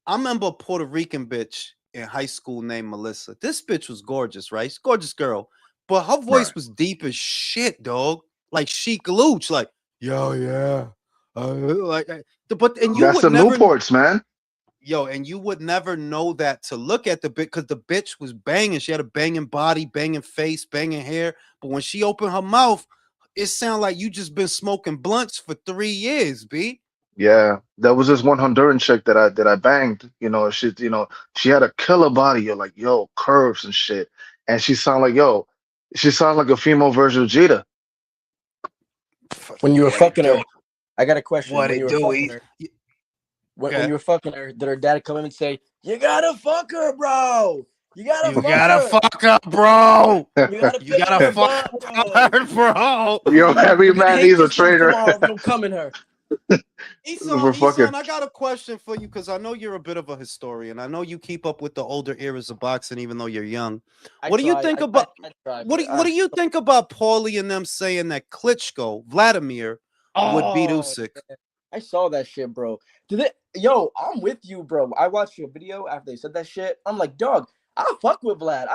I remember a Puerto Rican bitch in high school named Melissa. This bitch was gorgeous, right? She's a gorgeous girl, but her Right. voice was deep as shit, dog. Like Chic Luch, like, yo, yeah. Like, but and you That's would the never, Newports, man. yo, and you would never know that to look at the bitch, because the bitch was banging. She had a banging body, banging face, banging hair. But when she opened her mouth, it sounded like you just been smoking blunts for 3 years, B. Yeah, there was this one Honduran chick that I banged. She had a killer body. You're like, yo, curves and shit, and she sounds like a female version of Jada. When you were What it fucking do? her, I got a question. What When you it were do? fucking her, when Okay. you were fucking her, did her dad come in and say, "You gotta fuck her, bro"? You gotta You fuck gotta her. fuck up, bro. You gotta, You gotta fuck her, bro. Yo, every You're gonna man hate needs a this room trainer. tomorrow if you don't come in her. For fucking. Isan, I got a question for you because I know you're a bit of a historian. I know you keep up with the older eras of boxing, even though you're young. What do you think about what do you think about Paulie and them saying that Klitschko, Vladimir, would beat Usyk? Man. I saw that shit, bro. Yo, I'm with you, bro. I watched your video after they said that shit. I'm like, dog, I fuck with Vlad.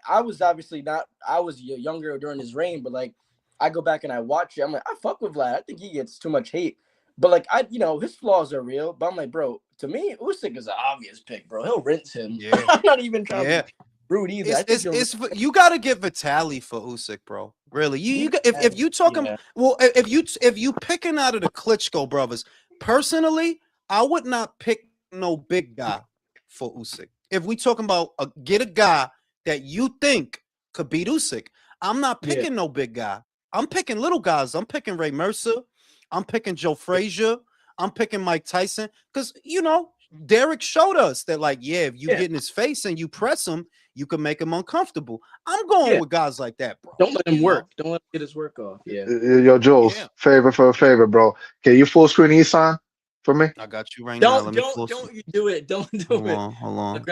I was obviously not. I was younger during his reign, but like, I go back and I watch it. I'm like, I fuck with Vlad. I think he gets too much hate. But like, his flaws are real. But I'm like, bro, to me, Usyk is an obvious pick, bro. He'll rinse him. Yeah. I'm not even trying to be rude either. You got to get Vitaly for Usyk, bro. Really, if you talking if you picking out of the Klitschko brothers, personally, I would not pick no big guy for Usyk. If we talking about get a guy that you think could beat Usyk, I'm not picking no big guy. I'm picking little guys. I'm picking Ray Mercer. I'm picking Joe Frazier. I'm picking Mike Tyson because Derek showed us that if you get in his face and you press him, you can make him uncomfortable. I'm going with guys like that, bro. Don't let him work. Don't let him get his work off. Yeah. Yo, Jules, favor for a favor, bro. Can you full screen Isan for me? I got you right now. Let me don't you do it. Don't do it. Hold on.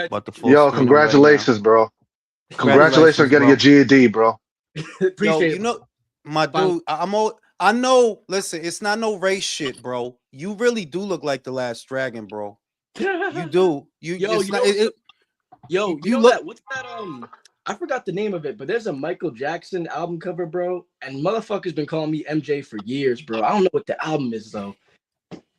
Yo, congratulations, bro. Congratulations on getting your GED, bro. Appreciate it. My dude, I know. Listen, it's not no race shit, bro. You really do look like the Last Dragon, bro. You do. You know that? What's that? I forgot the name of it, but there's a Michael Jackson album cover, bro, and motherfuckers been calling me MJ for years, bro. I don't know what the album is though.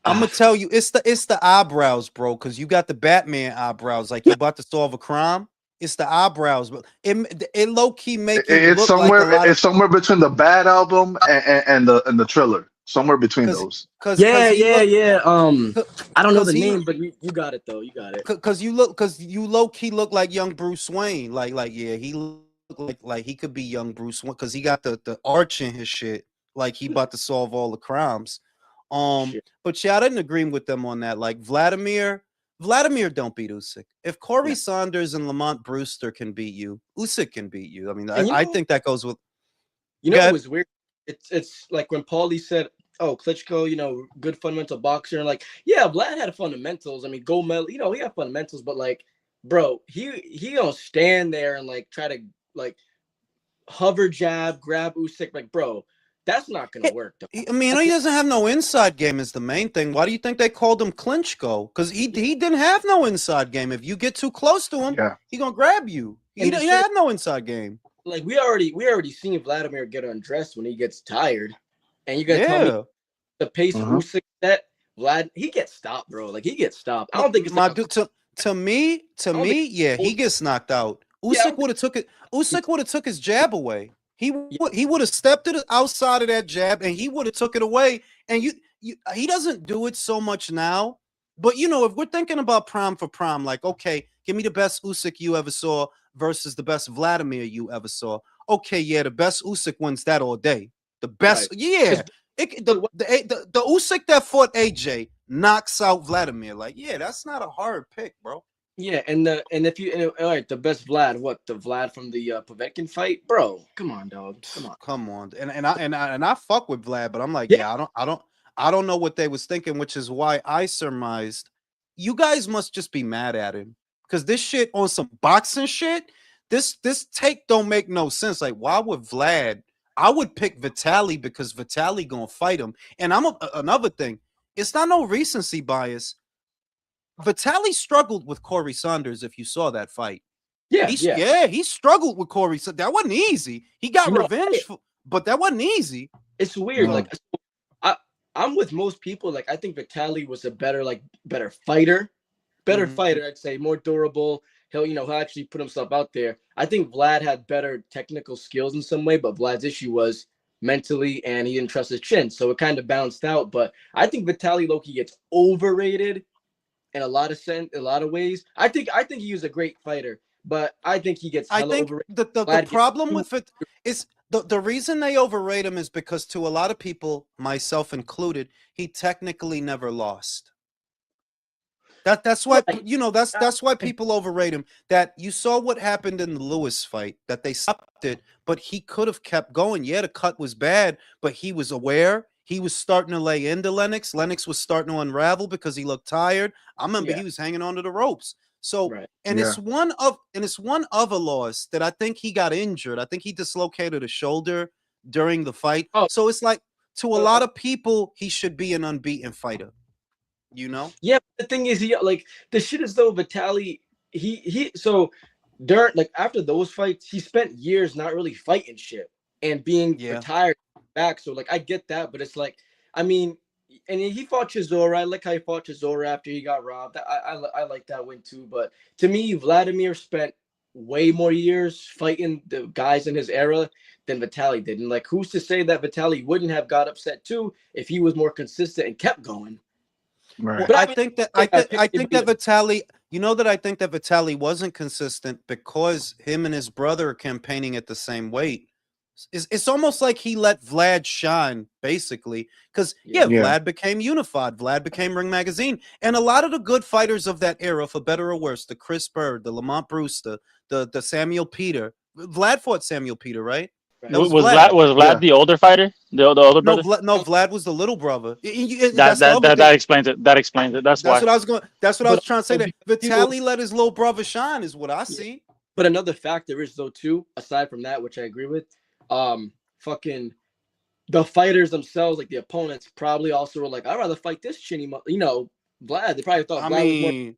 I'm gonna tell you, it's the eyebrows, bro, because you got the Batman eyebrows, like you're about to solve a crime. It's the eyebrows, but it low key make you look somewhere. Like it's somewhere between the Bad album and the Thriller. Somewhere between those. Yeah. I don't know the name, but you got it though. You got it. Because you low key look like young Bruce Wayne. He look like he could be young Bruce Wayne because he got the arch in his shit. Like he about to solve all the crimes. But I didn't agree with them on that. Like Vladimir don't beat Usyk. If Corey Saunders and Lamont Brewster can beat you, Usyk can beat you. I mean, I think that goes with. It was weird. It's like when Paulie said, "Oh, Klitschko, good fundamental boxer," and like, yeah, Vlad had fundamentals. I mean, gold medal, he had fundamentals, but like, bro, he gonna stand there and like try to like hover jab, grab Usyk, like, bro. That's not going to work. I mean, he doesn't have no inside game is the main thing. Why do you think they called him Klitschko? Because he didn't have no inside game. If you get too close to him, he going to grab you. He had no inside game. Like, we already seen Vladimir get undressed when he gets tired. And you got to tell me the pace Usyk set, Vlad, he gets stopped, bro. Like, he gets stopped. I don't think it's like to me, he gets knocked out. Usyk would have took it. Usyk would have took his jab away. He would have stepped to the outside of that jab and he would have took it away. And he doesn't do it so much now. But if we're thinking about prime for prime, like, okay, give me the best Usyk you ever saw versus the best Vladimir you ever saw. Okay, yeah, the best Usyk wins that all day. The best, the Usyk that fought AJ knocks out Vladimir. Like, yeah, that's not a hard pick, bro. Yeah, and if you all right, the best Vlad, what the Vlad from the Povetkin fight, bro? Come on, dog, come on. And I fuck with Vlad, but I'm like, I don't know what they was thinking, which is why I surmised you guys must just be mad at him because this shit on some boxing shit, this take don't make no sense. Like, why would Vlad? I would pick Vitaly because Vitaly gonna fight him, and another thing. It's not no recency bias. Vitaly struggled with Corey Saunders. If you saw that fight, he struggled with Corey. So that wasn't easy. He got revenge, but that wasn't easy. It's weird. Like, I'm with most people. Like, I think Vitaly was a better fighter, fighter. I'd say more durable. He'll actually put himself out there. I think Vlad had better technical skills in some way, but Vlad's issue was mentally, and he didn't trust his chin, so it kind of balanced out. But I think Vitaly Loki gets overrated. In a lot of ways, I think he was a great fighter, but I think he gets. I think overrated. the problem with it is the reason they overrate him is because to a lot of people, myself included, he technically never lost. That's why Right. that's why people overrate him. That you saw what happened in the Lewis fight, that they stopped it, but he could have kept going. Yeah, the cut was bad, but he was aware. He was starting to lay into Lennox. Lennox was starting to unravel because he looked tired. I remember Yeah. he was hanging onto the ropes. So Right. and Yeah. it's one other loss that I think he got injured. I think he dislocated a shoulder during the fight. Oh. So it's like to a lot of people, he should be an unbeaten fighter. You know? Yeah, but the thing is, like the shit is though Vitaly. So during like after those fights, he spent years not really fighting shit and being Yeah. retired back. So like I get that, but it's like I mean, and he fought Chisora. I like how he fought Chisora after he got robbed. I like that win too. But to me, Vladimir spent way more years fighting the guys in his era than Vitaly did. And like, who's to say that Vitaly wouldn't have got upset too if he was more consistent and kept going? Right. Well, But I mean, think that I I picked think him that Vitaly, I think that Vitaly wasn't consistent because him and his brother are campaigning at the same weight. It's almost like he let Vlad shine, basically, because Yeah. Vlad became unified. Vlad became Ring Magazine, and a lot of the good fighters of that era, for better or worse, the Chris Bird, the Lamont Brewster, the Samuel Peter. Vlad fought Samuel Peter, right? Right. That was Was Vlad. Vlad Yeah. the older fighter? The older No, brother? Vlad was the little brother. That That's the other thing. that explains it. That explains it. That's That's why. what I was going. That's what I But was trying to say. also That people- Vitaly let his little brother shine, is what I see. But another factor is though too, aside from that, which I agree with, fucking the fighters themselves, like the opponents, probably also were like, I'd rather fight this chinny, Vlad. They probably thought I Vlad was more. mean,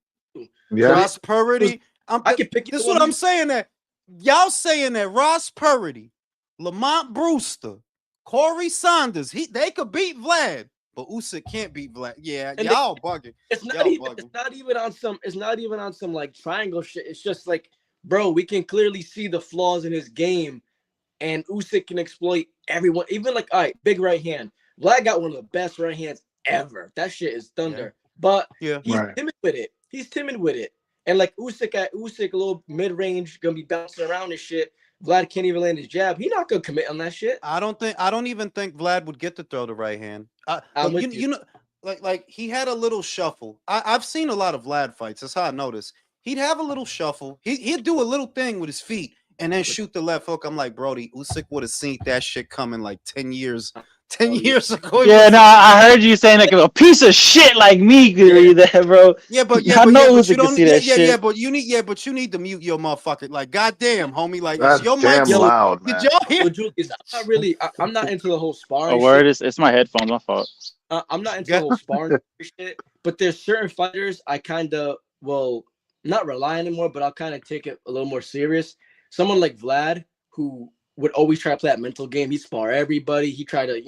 Yeah. Ross Purdy. I can pick This is either what one I'm saying. That y'all saying that Ross Purdy, Lamont Brewster, Corey Saunders, they could beat Vlad, but Usyk can't beat Vlad. Yeah, And y'all bugging. It's not Y'all even. bugging. It's not even on some. It's not even on some like triangle shit. It's just like, bro, we can clearly see the flaws in his game, and Usyk can exploit everyone. Even like, all right, big right hand. Vlad got one of the best right hands ever. That shit is thunder. But Yeah. he's Right. timid with it. He's timid with it. And like Usyk a little mid range, gonna be bouncing around and shit. Vlad can't even land his jab. He not gonna commit on that shit. I don't even think Vlad would get to throw the right hand. I'm But with you know, like he had a little shuffle. I've seen a lot of Vlad fights. That's how I noticed. He'd have a little shuffle. He'd do a little thing with his feet and then shoot the left hook. I'm like, Brody, Usyk would have seen that shit coming like 10 years. 10 Oh, yeah. years ago. Yeah, no, I heard you saying like a piece of shit like me could read that, bro. Yeah, but I know but Usyk you can don't. see that shit. But you need to mute your motherfucker. Like, goddamn, homie, like That's your damn mic. loud, Did man. y'all hear? Yo, Julius, I'm not into the whole sparring A word shit. it's my headphones. My fault. I'm not into the whole sparring shit. But there's certain fighters I kind of will not rely on anymore, but I'll kind of take it a little more serious. Someone like Vlad, who would always try to play that mental game. He'd spar everybody. He tried to,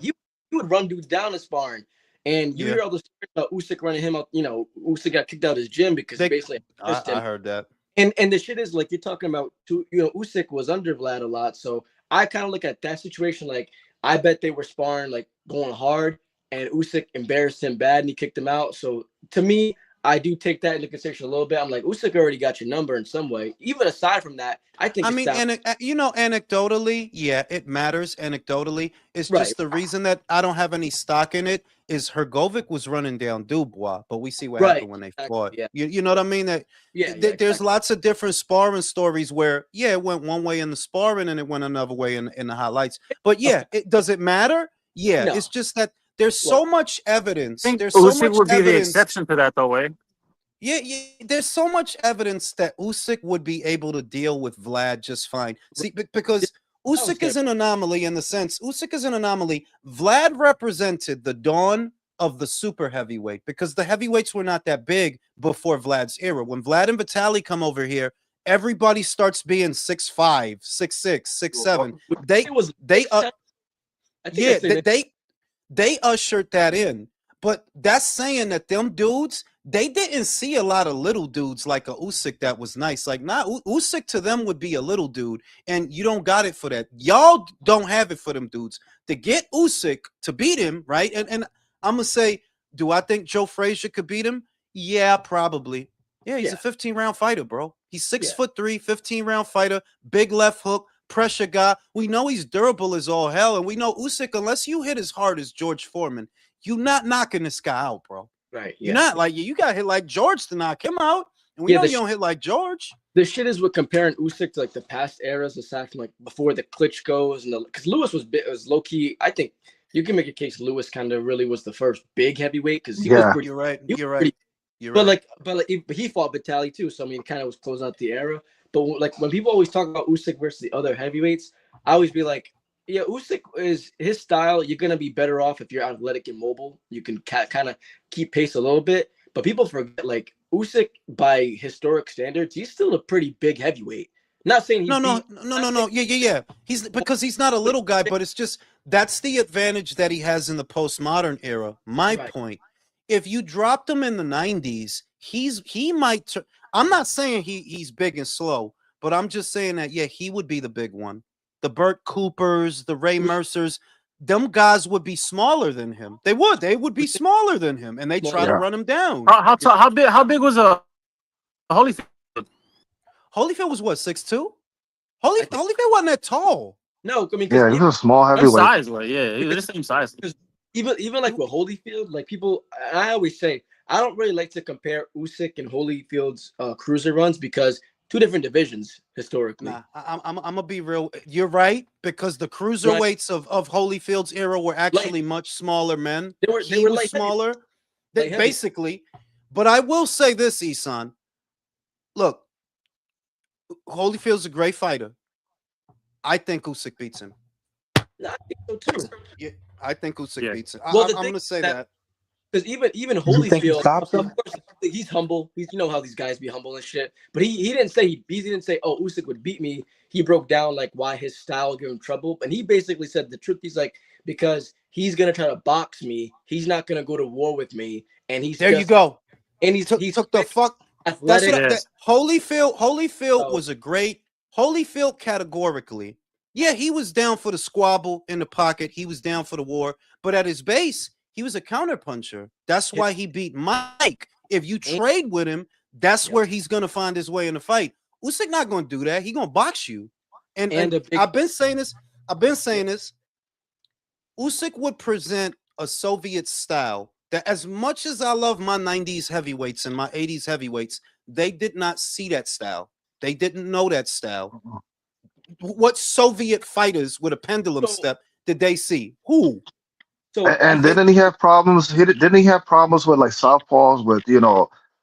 he would run dudes down in sparring. And you hear all the stories about Usyk running him out. Usyk got kicked out of his gym because he basically pushed him. I heard that. And the shit is like you're talking about, Usyk was under Vlad a lot. So I kind of look at that situation like I bet they were sparring like going hard, and Usyk embarrassed him bad and he kicked him out. So to me, I do take that into consideration a little bit. I'm like, Usyk already got your number in some way. Even aside from that, I think. I mean, anecdotally, yeah, it matters. Anecdotally, it's Right. just the reason that I don't have any stock in it is Hergovic was running down Dubois, but we see what happened when they fought. Yeah. You know what I mean? That Yeah, there's exactly. lots of different sparring stories where it went one way in the sparring and it went another way in the highlights. But yeah, does it matter? Yeah, No. it's just that there's so much evidence. I think There's so Usyk much would be the evidence. exception to that, though, way. Yeah, there's so much evidence that Usyk would be able to deal with Vlad just fine. See, because Usyk is an anomaly in the sense Vlad represented the dawn of the super heavyweight because the heavyweights were not that big before Vlad's era. When Vlad and Vitaly come over here, everybody starts being 6'5", 6'6", 6'7". They ushered that in. But that's saying that them dudes, they didn't see a lot of little dudes like a Usyk that was nice. Like, Usyk to them would be a little dude, and you don't got it for that. Y'all don't have it for them dudes. To get Usyk to beat him, right? And I'm going to say, do I think Joe Frazier could beat him? Yeah, probably. Yeah, he's a 15-round fighter, bro. He's 6'3", 15-round fighter, big left hook, pressure guy. We know he's durable as all hell, and we know Usyk, unless you hit as hard as George Foreman, you're not knocking this guy out, bro. Right. You're Yeah. not like you got to hit like George to knock him out, and we Yeah, know the you don't hit like George. The shit is with comparing Usyk to like the past eras, aside from like before the Klitschko's and because Lewis was low key. I think you can make a case Lewis kind of really was the first big heavyweight because he was Yeah. pretty. You're right. He was You're pretty, right. You're but right. he fought Vitali too, so I mean, kind of was closing out the era. But like when people always talk about Usyk versus the other heavyweights, I always be like, yeah, Usyk is his style. You're gonna be better off if you're athletic and mobile. You can kind of keep pace a little bit. But people forget, like Usyk, by historic standards, he's still a pretty big heavyweight. Not saying he No. Yeah. He's because he's not a little guy, but it's just that's the advantage that he has in the postmodern era. My Right. point. If you dropped him in the 90s, he might. I'm not saying he's big and slow, but I'm just saying that he would be the big one. The Burt Coopers, the Ray Mercers, them guys would be smaller than him. They would be smaller than him, and they try to Yeah. run him down. How big was Holyfield? Holyfield was what, 6'2"? Holyfield wasn't that tall. No, I mean, Yeah, he's a small Same heavyweight. size, like they're the same size. even like with Holyfield, like people, I always say I don't really like to compare Usyk and Holyfield's cruiser runs because two different divisions historically. Nah, I'm gonna be real. You're right, because the cruiserweights of Holyfield's era were actually much smaller men. They were He was light heavy. smaller, Light heavy. basically. But I will say this, Isan. Look, Holyfield's a great fighter. I think Usyk beats him. No, I think so too. Yeah, I think Usyk Yeah. beats him. Well, I'm the going thing to say is that. Because even You think he Holyfield, stops him? of course, he's humble. He's how these guys be humble and shit. But he didn't say he didn't say, oh, Usyk would beat me. He broke down like why his style gave him trouble, and he basically said the truth. He's like, because he's gonna try to box me. He's not gonna go to war with me, and he's There you go. And he's Took the quick, fuck. That's athletic. what Holyfield So- was a great Holyfield categorically. Yeah, he was down for the squabble in the pocket. He was down for the war, but at his base, he was a counterpuncher. That's why he beat Mike. If you trade with him, that's where he's gonna find his way in the fight. Usyk not gonna do that. He gonna box you. And I've been saying this. Usyk would present a Soviet style that, as much as I love my 90s heavyweights and my 80s heavyweights, they did not see that style. They didn't know that style. What Soviet fighters with a pendulum step did they see? Who? So And didn't he have problems? Didn't he have problems with like southpaws with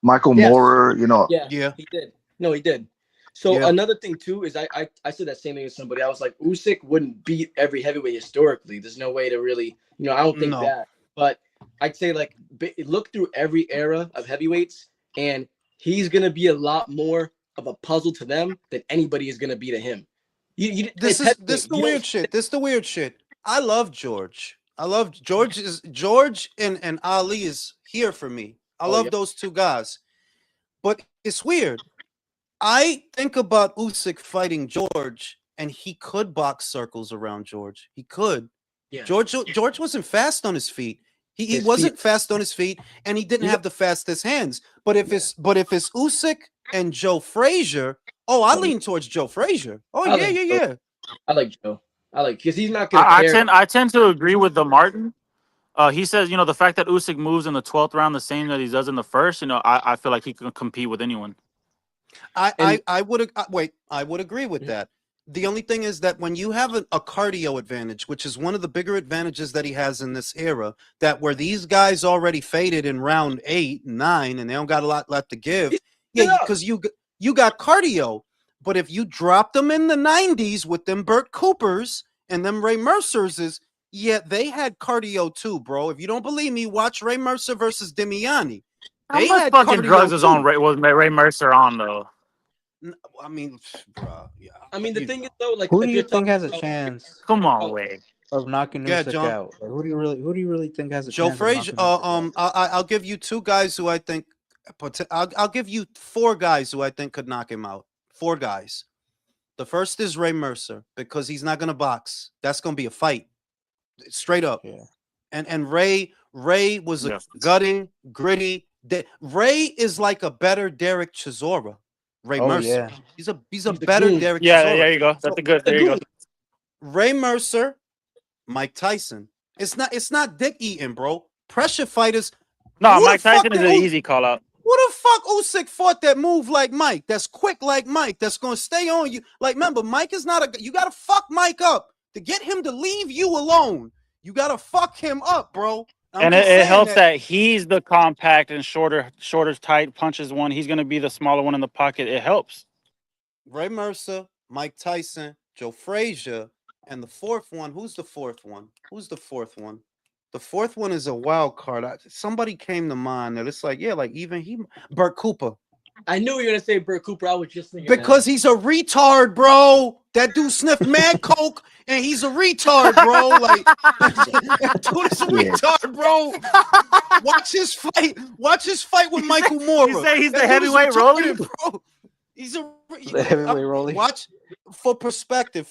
Michael Yes. Moorer? Yeah. he did. No, he did. So another thing too is I said that same thing as somebody. I was like, Usyk wouldn't beat every heavyweight historically. There's no way to really, I don't think that. But I'd say like look through every era of heavyweights, and he's gonna be a lot more of a puzzle to them than anybody is gonna be to him. This is the weird shit. I love George. George and Ali is here for me. I love those two guys. But it's weird. I think about Usyk fighting George, and he could box circles around George. He could. Yeah. George wasn't fast on his feet. He wasn't fast on his feet, and he didn't have the fastest hands. But if it's Usyk and Joe Frazier, I lean towards Joe Frazier. Yeah. I like Joe. Because he's not gonna. I tend to agree with the Martin. He says, the fact that Usyk moves in the 12th round the same that he does in the first, I feel like he can compete with anyone. I would agree with that. The only thing is that when you have a cardio advantage, which is one of the bigger advantages that he has in this era, that where these guys already faded in round 8 and 9 and they don't got a lot left to give. Yeah, because you got cardio. But if you drop them in the 90s with them Burt Coopers and them Ray Mercers, they had cardio too, bro. If you don't believe me, watch Ray Mercer versus Demiani. How much fucking drugs was Ray Mercer on, though? I mean, bro, yeah. I mean, the thing is though, like, who do you think has a chance? Come on, Wade. Of knocking Usyk out? Like, who do you really think has a Joe chance? Frazier. I'll give you two guys who I think. I'll give you 4 guys who I think could knock him out. 4 guys. The first is Ray Mercer because he's not gonna box. That's gonna be a fight, straight up. Yeah. And Ray was a gutting, gritty. Ray is like a better Derek Chisora. Ray Mercer. Yeah. He's a better Derek Chisora. Yeah, there you go. That's a good. There you go. Ray Mercer, Mike Tyson. It's not dick eating, bro. Pressure fighters. No, Who the Mike fuck Tyson is did an Us- easy call out. Who the fuck Usyk fought that move like Mike? That's quick like Mike. That's gonna stay on you. Like, remember, Mike is not a. You gotta fuck Mike up to get him to leave you alone. You gotta fuck him up, bro. I'm And just it saying helps that. that he's the compact and shorter, tight punches one. He's gonna be the smaller one in the pocket. It helps. Ray Mercer, Mike Tyson, Joe Frazier, and the fourth one. Who's the fourth one? Who's the fourth one? The fourth one is a wild card. Somebody came to mind that it's like, yeah, like even he, Burt Cooper. I knew you were gonna say Burt Cooper. I was just thinking Because he's a retard, bro. That dude sniffed mad coke, and he's a retard, bro. Like, that dude is a retard, bro. Watch his fight. Watch his fight with Michael Moore. You say he's the That dude is heavyweight rolling? retarded, bro. He's a The heavyweight rolling. Watch for perspective.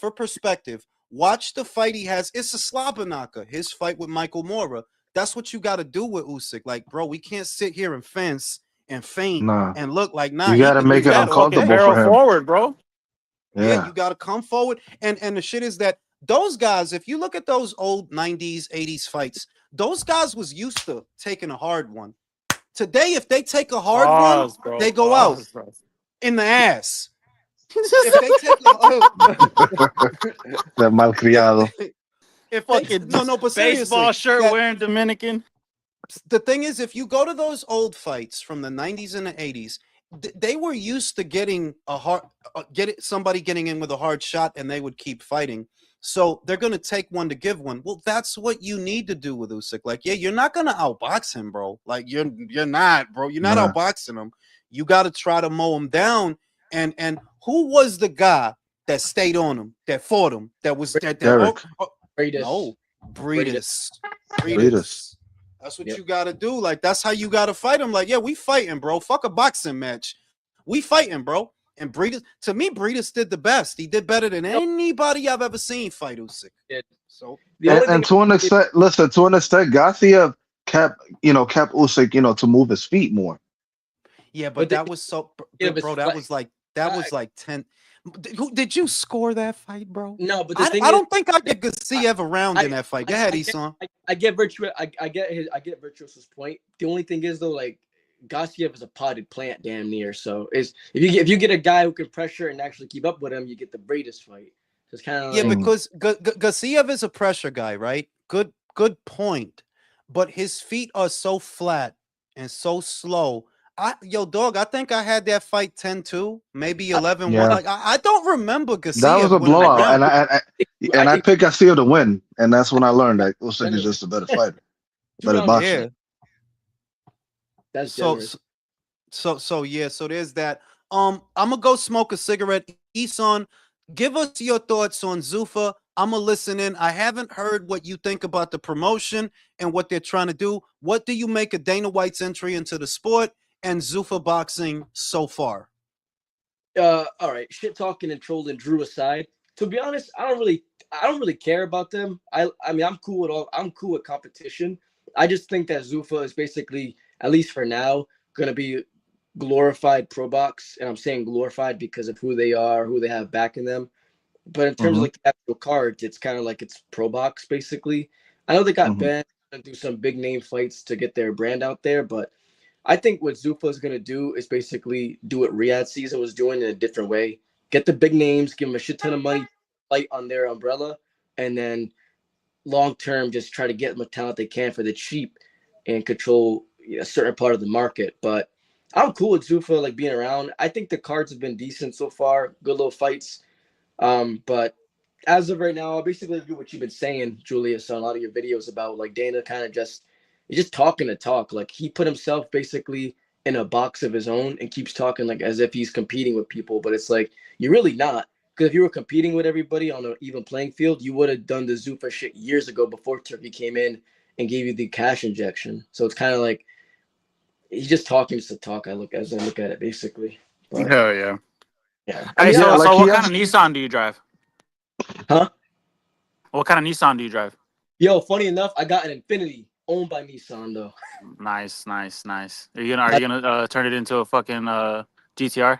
Watch the fight he has. It's a slobber knocker. His fight with Michael Moore. That's what you got to do with Usyk. Like, bro, we can't sit here and fence and feint Nah. and look like nah. You gotta make it Fucking uncomfortable barrel for him. forward, bro. Yeah, you gotta come forward. And the shit is that those guys, if you look at those old 90s, 80s fights, those guys was used to taking a hard one. Today, if they take a hard Pause, one, bro. they go Pause, out bro. in the ass. If they take a That malcriado. if they, Fucking no, but baseball seriously, shirt that- wearing Dominican. the thing is, if you go to those old fights from the 90s and the 80s, they were used to getting a hard, somebody getting in with a hard shot, and they would keep fighting. So they're gonna take one to give one. Well, that's what you need to do with Usyk. Like, yeah, you're not gonna outbox him, bro. Like, you're not, bro. You're not Nah. outboxing him. You got to try to mow him down. And who was the guy that stayed on him, that fought him, that was that? Derek. Breedis. No, Breedis. Breedis. That's what Yep. you gotta do. Like, that's how you gotta fight him. Like, yeah, we fighting, bro. Fuck a boxing match. We fighting, bro. And Breedis, to me, Breedis did the best. He did better than anybody I've ever seen fight Usyk. Yeah. So The only And thing to an extent, listen, to an extent, Garcia kept Usyk, to move his feet more. yeah, But but the- that was so, yeah, bro. but That like- was like 10. Did you score that fight, bro? no, but the thing I is, don't think I could see ever round in that fight. Go ahead, I get- Eson. I get I get Virtuoso's point. The only thing is though, like Gassiev is a potted plant, damn near. So is if you get a guy who can pressure and actually keep up with him, you get the Breedis fight. So it's kind of Yeah, like, because Gassiev is a pressure guy, right? Good point. But his feet are so flat and so slow. Dog, I think I had that fight 10-2, maybe 11-1. Yeah. Like, I don't remember Gassiev. That was a winning blowout, round. and I picked Garcia to win, and that's when I learned that Usyk is just a better fighter, better boxer. Yeah. that's So, generous. so there's that. I'm gonna go smoke a cigarette. Eson, give us your thoughts on Zuffa. I'm gonna listen in. I haven't heard what you think about the promotion and what they're trying to do. What do you make of Dana White's entry into the sport and Zuffa boxing so far? All right, shit talking and trolling Drew aside. To be honest, I don't really care about them. I mean, I'm cool with competition. I just think that Zuffa is basically, at least for now, gonna be glorified pro box, and I'm saying glorified because of who they are, who they have backing them. But in terms of like the actual cards, it's kind of like it's pro box basically. I know they got Ben and do some big name fights to get their brand out there, but I think what Zuffa is gonna do is basically do what Riyadh season was doing in a different way. Get the big names, give them a shit ton of money, fight on their umbrella, and then long term just try to get them the talent they can for the cheap and control a certain part of the market. But I'm cool with Zuffa like being around. I think the cards have been decent so far, good little fights. But as of right now, I basically do what you've been saying, Julius, on a lot of your videos about like Dana kind of just talking to talk. Like he put himself basically in a box of his own and keeps talking like as if he's competing with people, but it's like you're really not. Because if you were competing with everybody on an even playing field, you would have done the Zuffa shit years ago before Turkey came in and gave you the cash injection. So it's kind of like he's just talking just to talk. I look at it basically. But, Hell yeah. yeah. Hey, Yeah, like so he what kind has- of Nissan do you drive? Huh? What kind of Nissan do you drive? Yo, funny enough, I got an Infinity owned by Nissan though. Nice. Are you gonna turn it into a fucking GTR?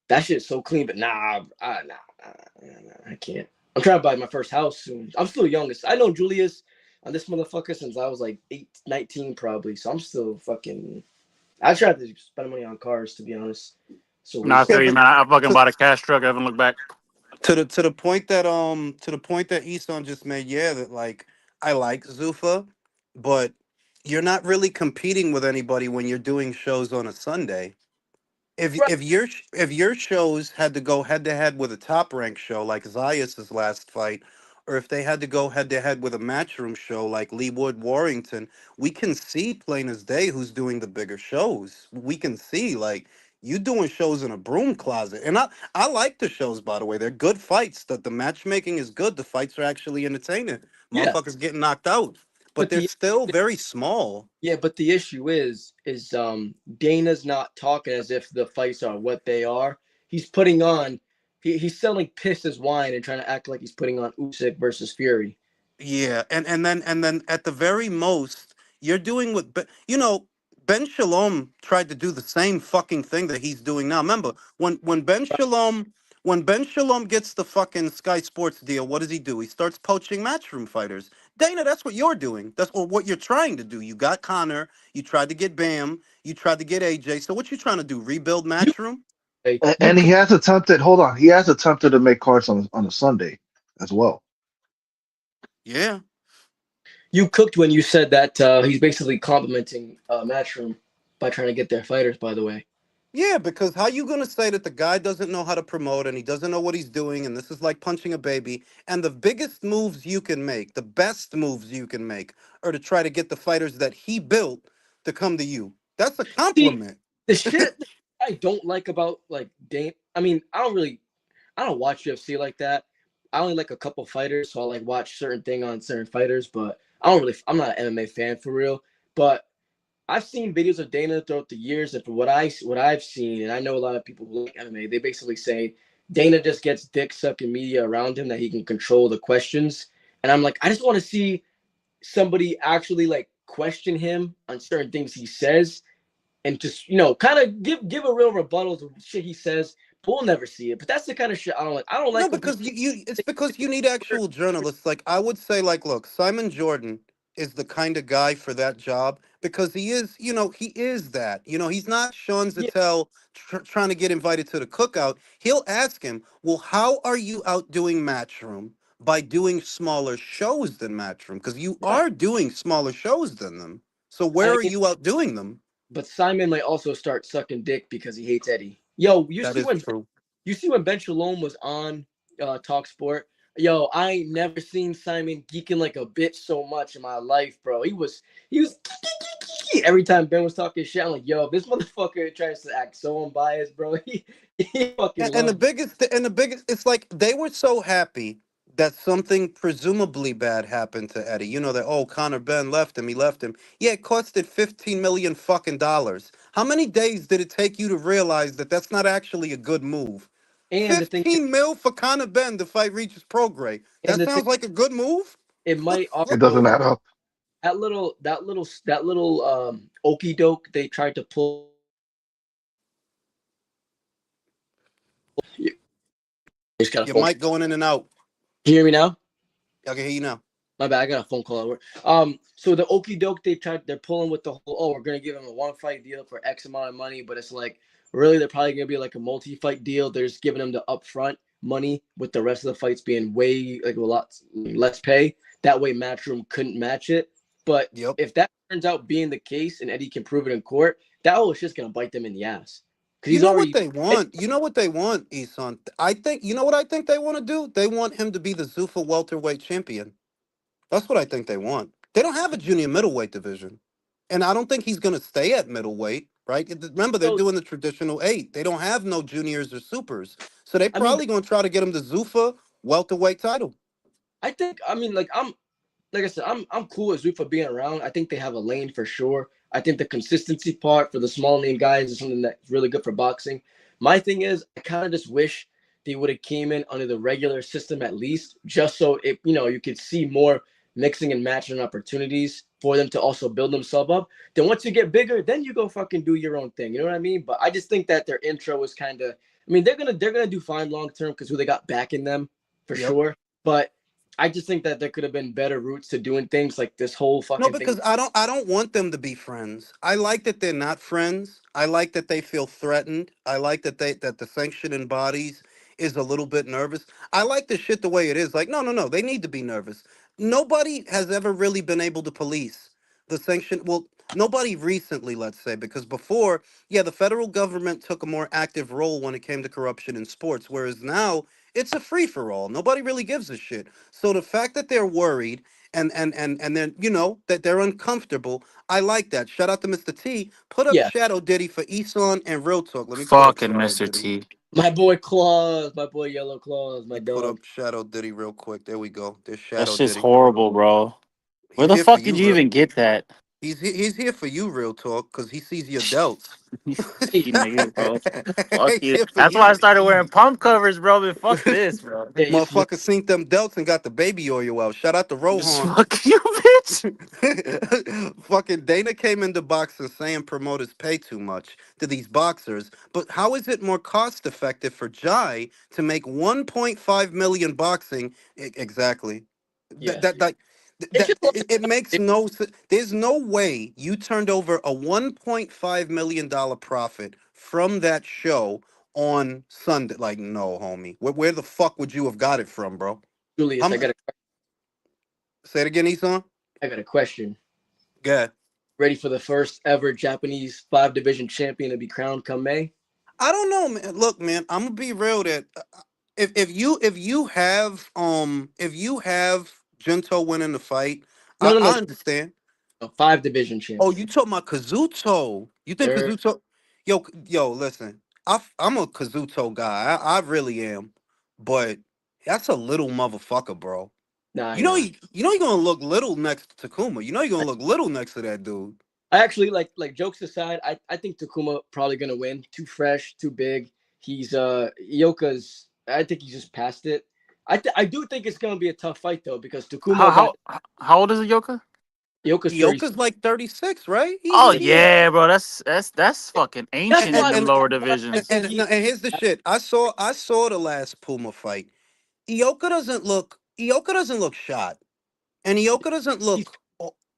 That shit's so clean, but nah, I can't. I'm trying to buy my first house soon. I'm still youngest. I know Julius. on this motherfucker since I was like 19 probably. So I'm still fucking. I tried to spend money on cars, to be honest. So Nah, I Yeah, feel you, but man. I fucking to, bought a cash truck. I haven't looked back. to the point that Easton just made, yeah, that like I like Zuffa, but you're not really competing with anybody when you're doing shows on a Sunday. right. If your shows had to go head to head with a top ranked show like Zayas's last fight, or if they had to go head to head with a matchroom show like Lee Wood Warrington, we can see plain as day who's doing the bigger shows. We can see like you doing shows in a broom closet, and I like the shows, by the way. They're good fights. The matchmaking is good. The fights are actually entertaining. Yeah, Motherfuckers getting knocked out, but but they're the still very small. but the issue is Dana's not talking as if the fights are what they are. He's putting on. He's selling piss as wine and trying to act like he's putting on Usyk versus Fury. Yeah, and then at the very most, you're doing what Ben Shalom tried to do the same fucking thing that he's doing now. Remember when Ben Shalom gets the fucking Sky Sports deal, what does he do? He starts poaching matchroom fighters. Dana, that's what you're doing. That's what you're trying to do. You got Connor, you tried to get Bam, you tried to get AJ. So what you trying to do? Rebuild You matchroom? you And he has attempted. Hold on, he has attempted to make cards on a Sunday as well. Yeah. you cooked when you said that he's basically complimenting Matchroom by trying to get their fighters. By the way, Yeah, because how you gonna say that the guy doesn't know how to promote and he doesn't know what he's doing and this is like punching a baby and the biggest moves you can make, the best moves you can make are to try to get the fighters that he built to come to you. That's a see compliment. the shit that I don't like about like Dane. I mean, I don't watch UFC like that. I only like a couple fighters, so I like watch certain thing on certain fighters. But I'm not an MMA fan for real. But I've seen videos of Dana throughout the years, and from what I've seen, and I know a lot of people who like MMA, they basically say Dana just gets dick sucking media around him that he can control the questions. And I'm like, I just want to see somebody actually like question him on certain things he says, and just kind of give a real rebuttal to shit he says. But we'll never see it. But that's the kind of shit I don't like. I don't No, like when because people. it's because you need actual journalists. Like I would say, like, look, Simon Jordan is the kind of guy for that job because he is, he is that. He's not Sean Yeah, Zattel trying to get invited to the cookout. He'll ask him, well, how are you outdoing Matchroom by doing smaller shows than Matchroom? Because you right. are doing smaller shows than them. So And where I are mean, you outdoing them? but Simon might also start sucking dick because he hates Eddie. Yo, That is true. you see when Ben Shalom was on Talk Sport. Yo, I ain't never seen Simon geeking like a bitch so much in my life, bro. He was every time Ben was talking shit. I'm like, yo, this motherfucker tries to act so unbiased, bro. He fucking And the loves. biggest, it's like they were so happy that something presumably bad happened to Eddie. That Connor Ben left him. He left him. Yeah, it costed 15 million fucking dollars. How many days did it take you to realize that that's not actually a good move? And the thing, 15 mil for Connor Ben to fight Regis Prograis. and That the thing, sounds like a good move. it might It also doesn't add up. that little okey doke they tried to pull. You just got a Your phone. mic going in and out. Can you hear me now? I can hear you now. My bad, I got a phone call at work. So the okey doke they're pulling with the whole, we're gonna give him a one fight deal for X amount of money, but it's like really they're probably gonna be like a multi-fight deal. They're just giving him the upfront money with the rest of the fights being way like a lot less pay. That way Matchroom couldn't match it. But Yep. if that turns out being the case and Eddie can prove it in court, that whole shit's gonna bite them in the ass. Because You he's know what already they want? You know what they want, Isan? I think, you know what I think they want to do? They want him to be the Zuffa welterweight champion. That's what I think they want. They don't have a junior middleweight division. And I don't think he's going to stay at middleweight, right? Remember, they're so doing the traditional 8. They don't have no juniors or supers. So they I mean probably going to try to get him the Zuffa welterweight title. I mean like I said, I'm cool with Zuffa being around. I think they have a lane for sure. I think the consistency part for the small name guys is something that's really good for boxing. My thing is, I kind of just wish they would have came in under the regular system at least, just so you could see more mixing and matching opportunities for them to also build themselves up. Then once you get bigger, then you go fucking do your own thing. You know what I mean? But I just think that their intro was kind of. I mean, they're gonna do fine long term because who they got backing them for Yep. sure. But I just think that there could have been better routes to doing things like this whole No, fucking thing. because I don't want them to be friends. I like that they're not friends. I like that they feel threatened. I like that the sanctioning bodies is a little bit nervous. I like the shit the way it is. Like, no. They need to be nervous. Nobody has ever really been able to police the sanction. Well, nobody recently, let's say, because before, yeah, the federal government took a more active role when it came to corruption in sports, whereas now it's a free for all. Nobody really gives a shit. So the fact that they're worried and then that they're uncomfortable. I like that. Shout out to Mr. T. Put up Yeah, Shadow Diddy for Eson and Real Talk. Let me put up Fucking Shadow Mr. Diddy. T. my boy Claus, my boy Yellow Claus, my Let me put dog. up Shadow Diddy real quick. There we go. There's That Shadow shit's Diddy. horrible, bro. Where He's the here for fuck did you, you real. even get that? He's here for you, Real Talk, because he sees your delts. You Hey, fucking nigga, bro. Fuck He's you. here for That's why I you. started wearing pump covers, bro. But fuck this, bro. yeah, he's for Motherfucker seen them delts and got the baby oil out. Shout out to Just Rohan. fuck you, bitch. Fucking Dana came into boxing saying promoters pay too much to these boxers, but how is it more cost effective for Jai to make 1.5 million boxing? Exactly. yeah. It's just It makes no sense. There's no way you turned over a 1.5 million dollar profit from that show on Sunday. Like, no, homie. Where the fuck would you have got it from, bro? Julius. How much? Say it again, Eson. I got a question. Yeah. Ready for the first ever Japanese 5 division champion to be crowned come May? I don't know, man. Look, man, I'm gonna be real that if you have Junto winning the fight, No, no, no, I understand. no 5 division Oh, champion. you talking about Kazuto? You think Sir. Kazuto? Yo, listen. I'm a Kazuto guy. I really am, but that's a little motherfucker, bro. Nah, I know. You know you're gonna look little next to Takuma. You know you're gonna look little next to that dude. I actually like jokes aside, I think Takuma probably gonna win. Too fresh, too big. He's Ioka's I think he's just past it. I do think it's gonna be a tough fight though, because How Takuma got how old is it, Yoka? Ioka's 30. Ioka's like 36, right? Oh He yeah, bro. That's fucking That's ancient and in why them and lower I divisions. said he and here's the shit. I saw the last Puma fight. Ioka doesn't look shot, and Ioka doesn't he's look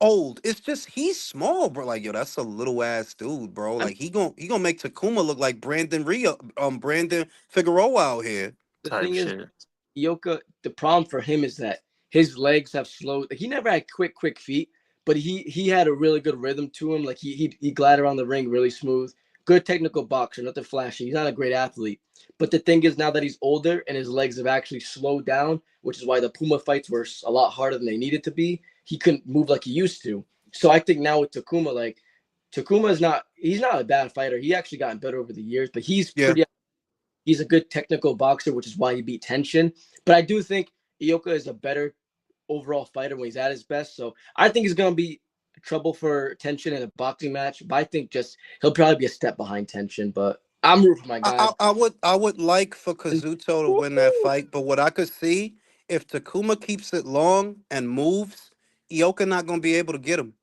old. It's just he's small, bro. Like, yo, that's a little ass dude, bro. I mean, Like he gonna make Takuma look like Brandon Figueroa out here. the Type thing is shit. Ioka, the problem for him is that his legs have slowed. He never had quick feet, but he had a really good rhythm to him. Like he glided around the ring really smooth. Good technical boxer, nothing flashy. He's not a great athlete. But the thing is now that he's older and his legs have actually slowed down, which is why the Puma fights were a lot harder than they needed to be. He couldn't move like he used to. So I think now with Takuma, like Takuma is not he's not a bad fighter. He actually gotten better over the years, but Yeah. he's a good technical boxer, which is why he beat Tension. But I do think Ioka is a better overall fighter when he's at his best. So I think he's going to be trouble for Tension in a boxing match. But I think just he'll probably be a step behind Tension. But I'm rooting for my guy. I would like for Kazuto to win that fight, but what I could see if Takuma keeps it long and moves, Ioka not gonna be able to get him.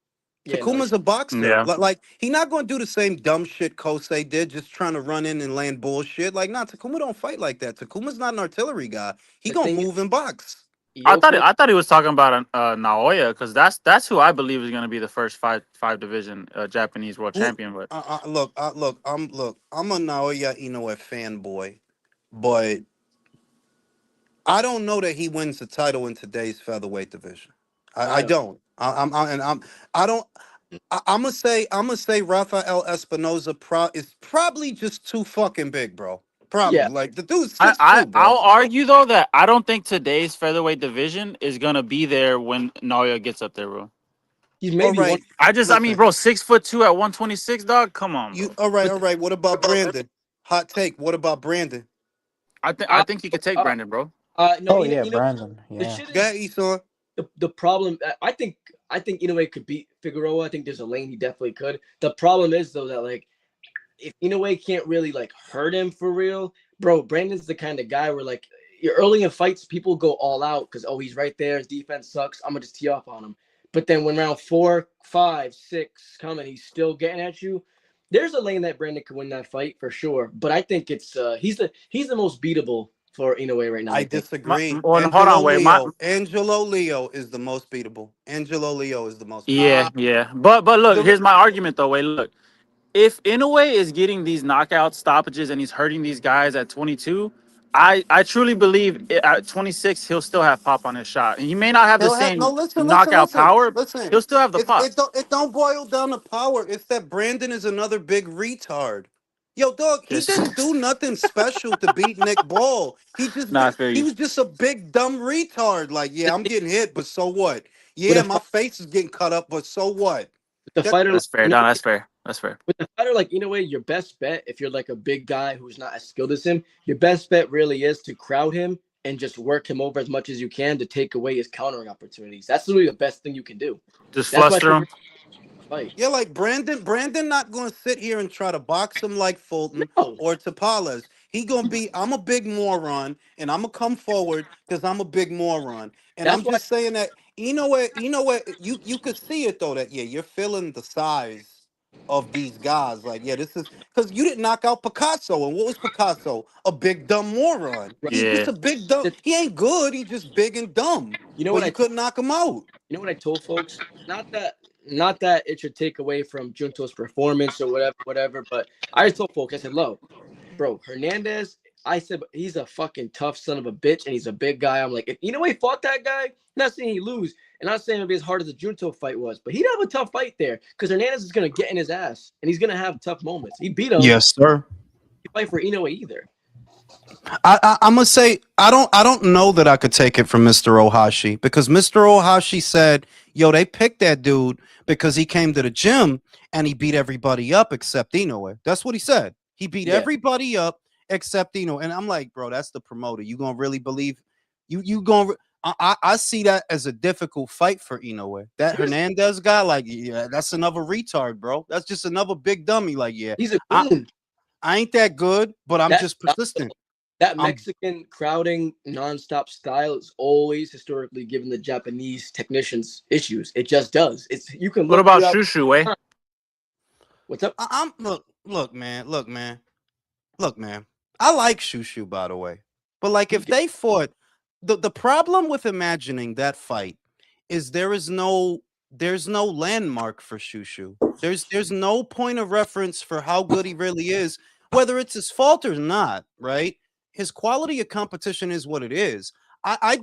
Yeah, no, Takuma's a boxer. Yeah. Like he not gonna do the same dumb shit Kosei did, just trying to run in and land bullshit. Like, nah, Takuma don't fight like that. Takuma's not an artillery guy. He the gonna thing is, move and box. Ioka, I thought he was talking about Naoya because that's who I believe is gonna be the first five division Japanese world Who? champion. But I'm a Naoya Inoue fanboy, but I don't know that he wins the title in today's featherweight division. I don't. I don't. I'm gonna say Rafael Espinoza is probably just too fucking big, bro. Probably yeah, like the dude's 6'2", I'll bro. argue though that I don't think today's featherweight division is gonna be there when Naoya gets up there, bro. he's All maybe one. right, I mean, listen. bro, 6'2" at 126, dog. Come on, You bro. all right? What about Brandon? Hot take. What about Brandon? I Uh, think he could take uh, Brandon, bro. no, Oh yeah, Brandon. the Yeah. shit Go is ahead, Esau. the problem. I think Inoue could beat Figueroa. I think there's a lane he definitely could. The problem is though that like if Inoue can't really like hurt him for real, bro, Brandon's the kind of guy where like early in fights people go all out because he's right there, his defense sucks. I'm gonna just tee off on him. But then when round 4, 5, 6 coming, he's still getting at you. There's a lane that Brandon could win that fight for sure. But I think it's he's the most beatable for Inoue right now. I I think. disagree. Hold on, wait. Angelo Leo is the most beatable. Angelo Leo is the most Yeah, beatable. yeah. But look, The here's my argument though. Wait, look. If Inoue is getting these knockout stoppages and he's hurting these guys at 22, I truly believe at 26 he'll still have pop on his shot. And he may not have the He'll have no. same Listen, listen, knockout listen, power. listen. He'll still have the pop. It don't boil down to power. It's that Brandon is another big retard. Yo, dog, he This- didn't do nothing special to beat Nick Ball. He Nah, I feel he you. was just a big dumb retard. Like, yeah, I'm getting hit, but so what? With Yeah, a my face is getting cut up, but so what? the That- fighter, That's fair. like, No, that's fair. That's fair. with a fighter like Inoue, your best bet, if you're like a big guy who's not as skilled as him, your best bet really is to crowd him and just work him over as much as you can to take away his countering opportunities. That's really the best thing you can do. Just That's why fluster him. fight. Yeah, like Brandon not gonna sit here and try to box him like Fulton No. or Tapales. He gonna be, I'm a big moron, and I'm gonna come forward because I'm a big moron. And That's I'm why- just saying that you know what, you could see it though, that yeah, you're feeling the size of these guys. Like, yeah, this is because you didn't knock out Picasso. And what was Picasso? A big dumb moron. Right. He's just Yeah. a big dumb, he ain't good, he's just big and dumb. You know But what you couldn't knock him out. You know what I told folks? Not that it should take away from Junto's performance or whatever. But I just told folks, I said, "Lo, bro, Hernandez." I said he's a fucking tough son of a bitch, and he's a big guy. I'm like, if Inoue fought that guy, not saying he lose, and not saying it'd be as hard as the Junto fight was, but he'd have a tough fight there because Hernandez is gonna get in his ass, and he's gonna have tough moments. He beat him. Yes, sir. He fight for Inoue either. I'm gonna say I don't know that I could take it from Mr. Ohashi because Mr. Ohashi said, "Yo, they picked that dude because he came to the gym and he beat everybody up except Inoue." That's what he said. He beat Yeah. everybody up except Inoue, and I'm like, bro, that's the promoter. You gonna really believe? You gonna? I see that as a difficult fight for Inoue. That Hernandez guy, like, yeah, that's another retard, bro. That's just another big dummy. Like, yeah, He's a goon. I ain't that good, but I'm That- just persistent. That Mexican crowding nonstop style is always historically given the Japanese technicians issues. It just does. It's you can. What look about throughout- Shushu, eh? What's up? I'm look, man. I like Shushu, by the way, but like if they fought, the problem with imagining that fight is there's no landmark for Shushu. There's no point of reference for how good he really is, whether it's his fault or not. Right? His quality of competition is what it is. I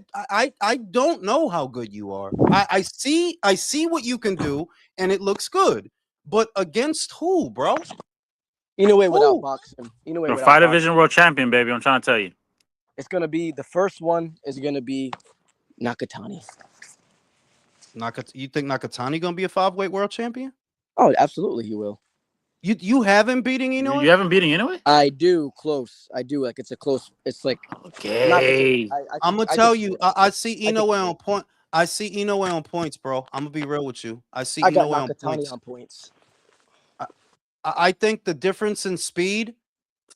don't know how good you are. I see what you can do, and it looks good. But against who, bro? Inoue without Who? boxing. Inoue The without Fight boxing. Division World Champion, baby. I'm trying to tell you. It's gonna be the first one. Is gonna be Nakatani. You think Nakatani gonna be a 5-weight world champion? Oh, absolutely, he will. You haven't beating Inoue? You haven't beaten Inoue? I do close. I do like it's a close. It's like Okay. I'm gonna I tell think- you. I see think Inoue he on will. point. I see Inoue on points, bro. I'm gonna be real with you. I see I got Inoue on Nakatani points. on points. I think the difference in speed,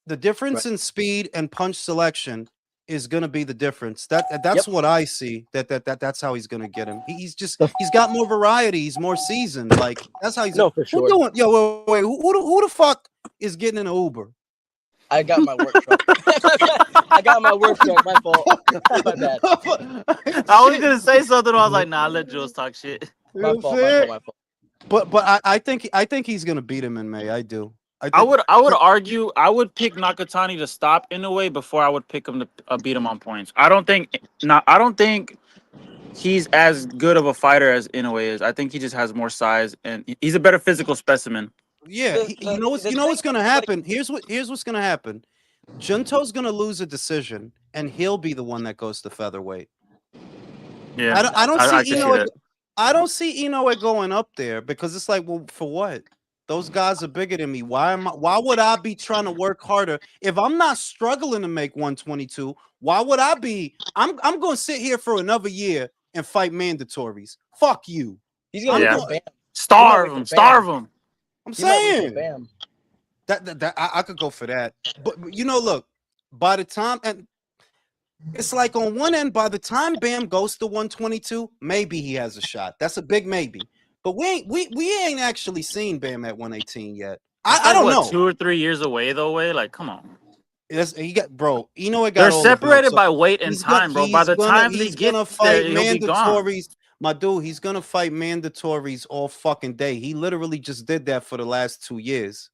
in speed and punch selection is gonna be the difference. That's what I see. That's how he's gonna get him. He's got more variety. He's more seasoned. Like that's how he's. No, for sure. Who doing? Yo, wait. Who the fuck is getting in an Uber? I got my work truck. I got my work truck. My fault. My bad. I was gonna say something. I was like, nah, let Jules talk shit. My fault. My fault. But I think he's gonna beat him in May. I do. I would argue I would pick Nakatani to stop Inoue before I would pick him to beat him on points. I don't think he's as good of a fighter as Inoue is. I think he just has more size and he's a better physical specimen. Yeah, you know what's gonna happen. Here's what's gonna happen. Junto's gonna lose a decision, and he'll be the one that goes to featherweight. Yeah, I don't I see can see Inoue. that. I don't see Inoue going up there because it's like, well, for what? Those guys are bigger than me. Why would I be trying to work harder if I'm not struggling to make 122? Why would I be? I'm going to sit here for another year and fight mandatories. Fuck you. He's gonna Yeah. wait for Bam. Starve him. Bam. Starve him. I'm He might wait for saying Bam. that I could go for that. But look, by the time and it's like on one end, by the time Bam goes to 122, maybe he has a shot. That's a big maybe. But we ain't actually seen Bam at 118 yet. I don't know. 2 or 3 years away though. Like, come on. He got bro. Inoue got They're all the belts. separated So by weight and he's gonna, time, bro. By the time he he's gets gonna there, fight he'll be gone. mandatories. My dude, he's gonna fight mandatories all fucking day. He literally just did that for the last 2 years.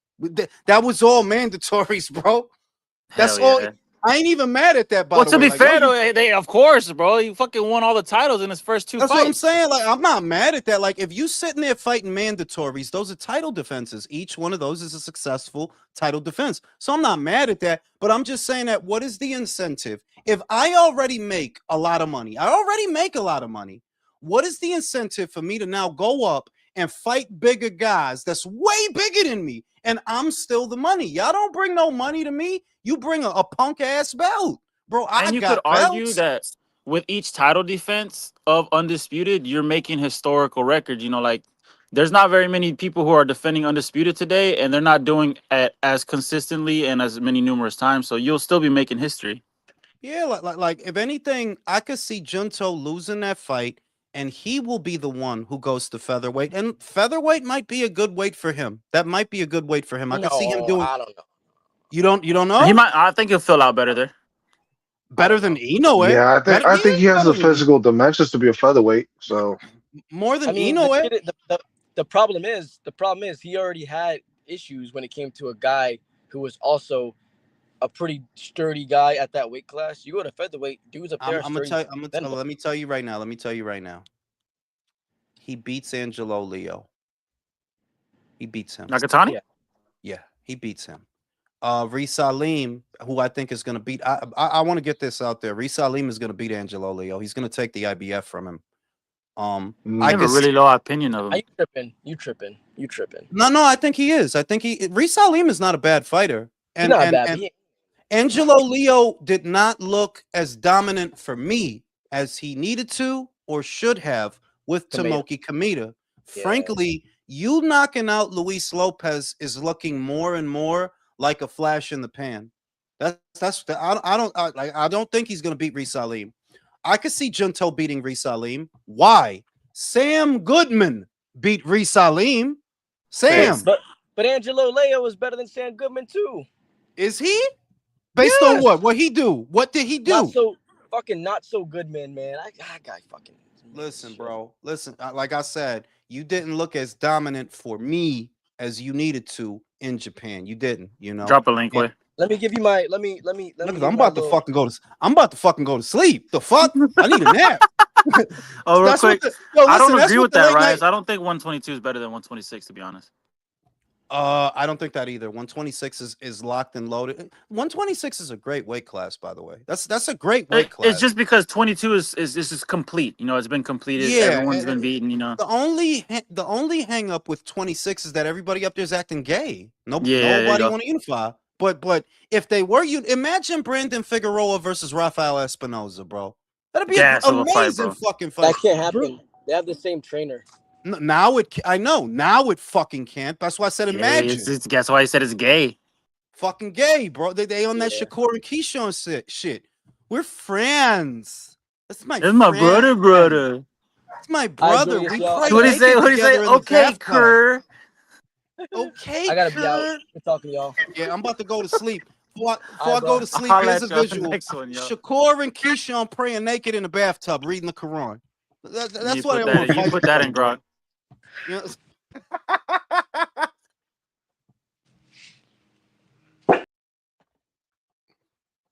That was all mandatories, bro. That's Hell all. yeah. I ain't even mad at that. By Well, the to way, be like, fair, no, though, they of course, bro. He fucking won all the titles in his first 2 that's fights. what I'm saying. Like, I'm not mad at that. Like, if you sitting there fighting mandatories, those are title defenses. Each one of those is a successful title defense. So I'm not mad at that. But I'm just saying that what is the incentive? If I already make a lot of money, what is the incentive for me to now go up and fight bigger guys that's way bigger than me? And I'm still the money. Y'all don't bring no money to me. You bring a punk ass belt. Bro, And you could argue that with each title defense of Undisputed, you're making historical records. You know, like there's not very many people who are defending Undisputed today, and they're not doing it as consistently and as many numerous times. So you'll still be making history. Yeah, like if anything, I could see Junto losing that fight, and he will be the one who goes to featherweight. And featherweight might be a good weight for him. That might be a good weight for him. I could see him doing. I don't know. You don't know? He might. I think he'll feel out better there. Better than Inoue. Yeah, I think he has the better than- physical dimensions to be a featherweight. So more than I mean, Inoue. the problem is he already had issues when it came to a guy who was also a pretty sturdy guy at that weight class. You go to featherweight, dudes up there. Let me tell you right now. He beats Angelo Leo. He beats him. Nakatani? Yeah, he beats him. Reece Salim, who I think is going to beat. I want to get this out there. Reece Salim is going to beat Angelo Leo. He's going to take the IBF from him. I have a really low opinion of him. You tripping? No, I think he is. I think Reece Salim is not a bad fighter. And, He's not and, bad. and Angelo Leo did not look as dominant for me as he needed to or should have with Tomoki Kamita. Yeah. Frankly, you knocking out Luis Lopez is looking more and more like a flash in the pan. I don't think he's going to beat Reece Salim. I could see Junto beating Reece Salim. Why? Sam Goodman beat Reece Salim. Sam. But Angelo Leo is better than Sam Goodman too. Is he? Based on what? What he do? What did he do? Not so Goodman, man. I got fucking. Listen, bro. Listen, like I said, you didn't look as dominant for me as you needed to in Japan. You didn't, you know. Drop a link, way. Let me give you my. Let me. I'm about to fucking go to sleep. The fuck? I need a nap. Oh, real quick. I don't agree with that, right? Rice. I don't think 122 is better than 126, to be honest. I don't think that either. 126 is locked and loaded. 126 is a great weight class, by the way. That's a great weight class. It's just because 22 is complete. You know, it's been completed. Yeah, everyone's been beaten. You know, the only hang up with 26 is that everybody up there is acting gay. Nobody want to unify. But if they were, imagine Brandon Figueroa versus Rafael Espinoza, bro. That'd be an amazing fucking fight. That can't happen. They have the same trainer. Now it fucking can't. That's why I said imagine. That's why I said it's gay. Fucking gay, bro. They on that Shakur and Keyshawn shit. We're friends. That's my brother. That's my brother. What do you say? Okay, Kerr. Okay, I gotta be out. We're talking to y'all. Yeah, I'm about to go to sleep. Before I go to sleep, here's a visual. Shakur and Keyshawn praying naked in the bathtub, reading the Quran. That's what I want. You put that in, Grog. You know?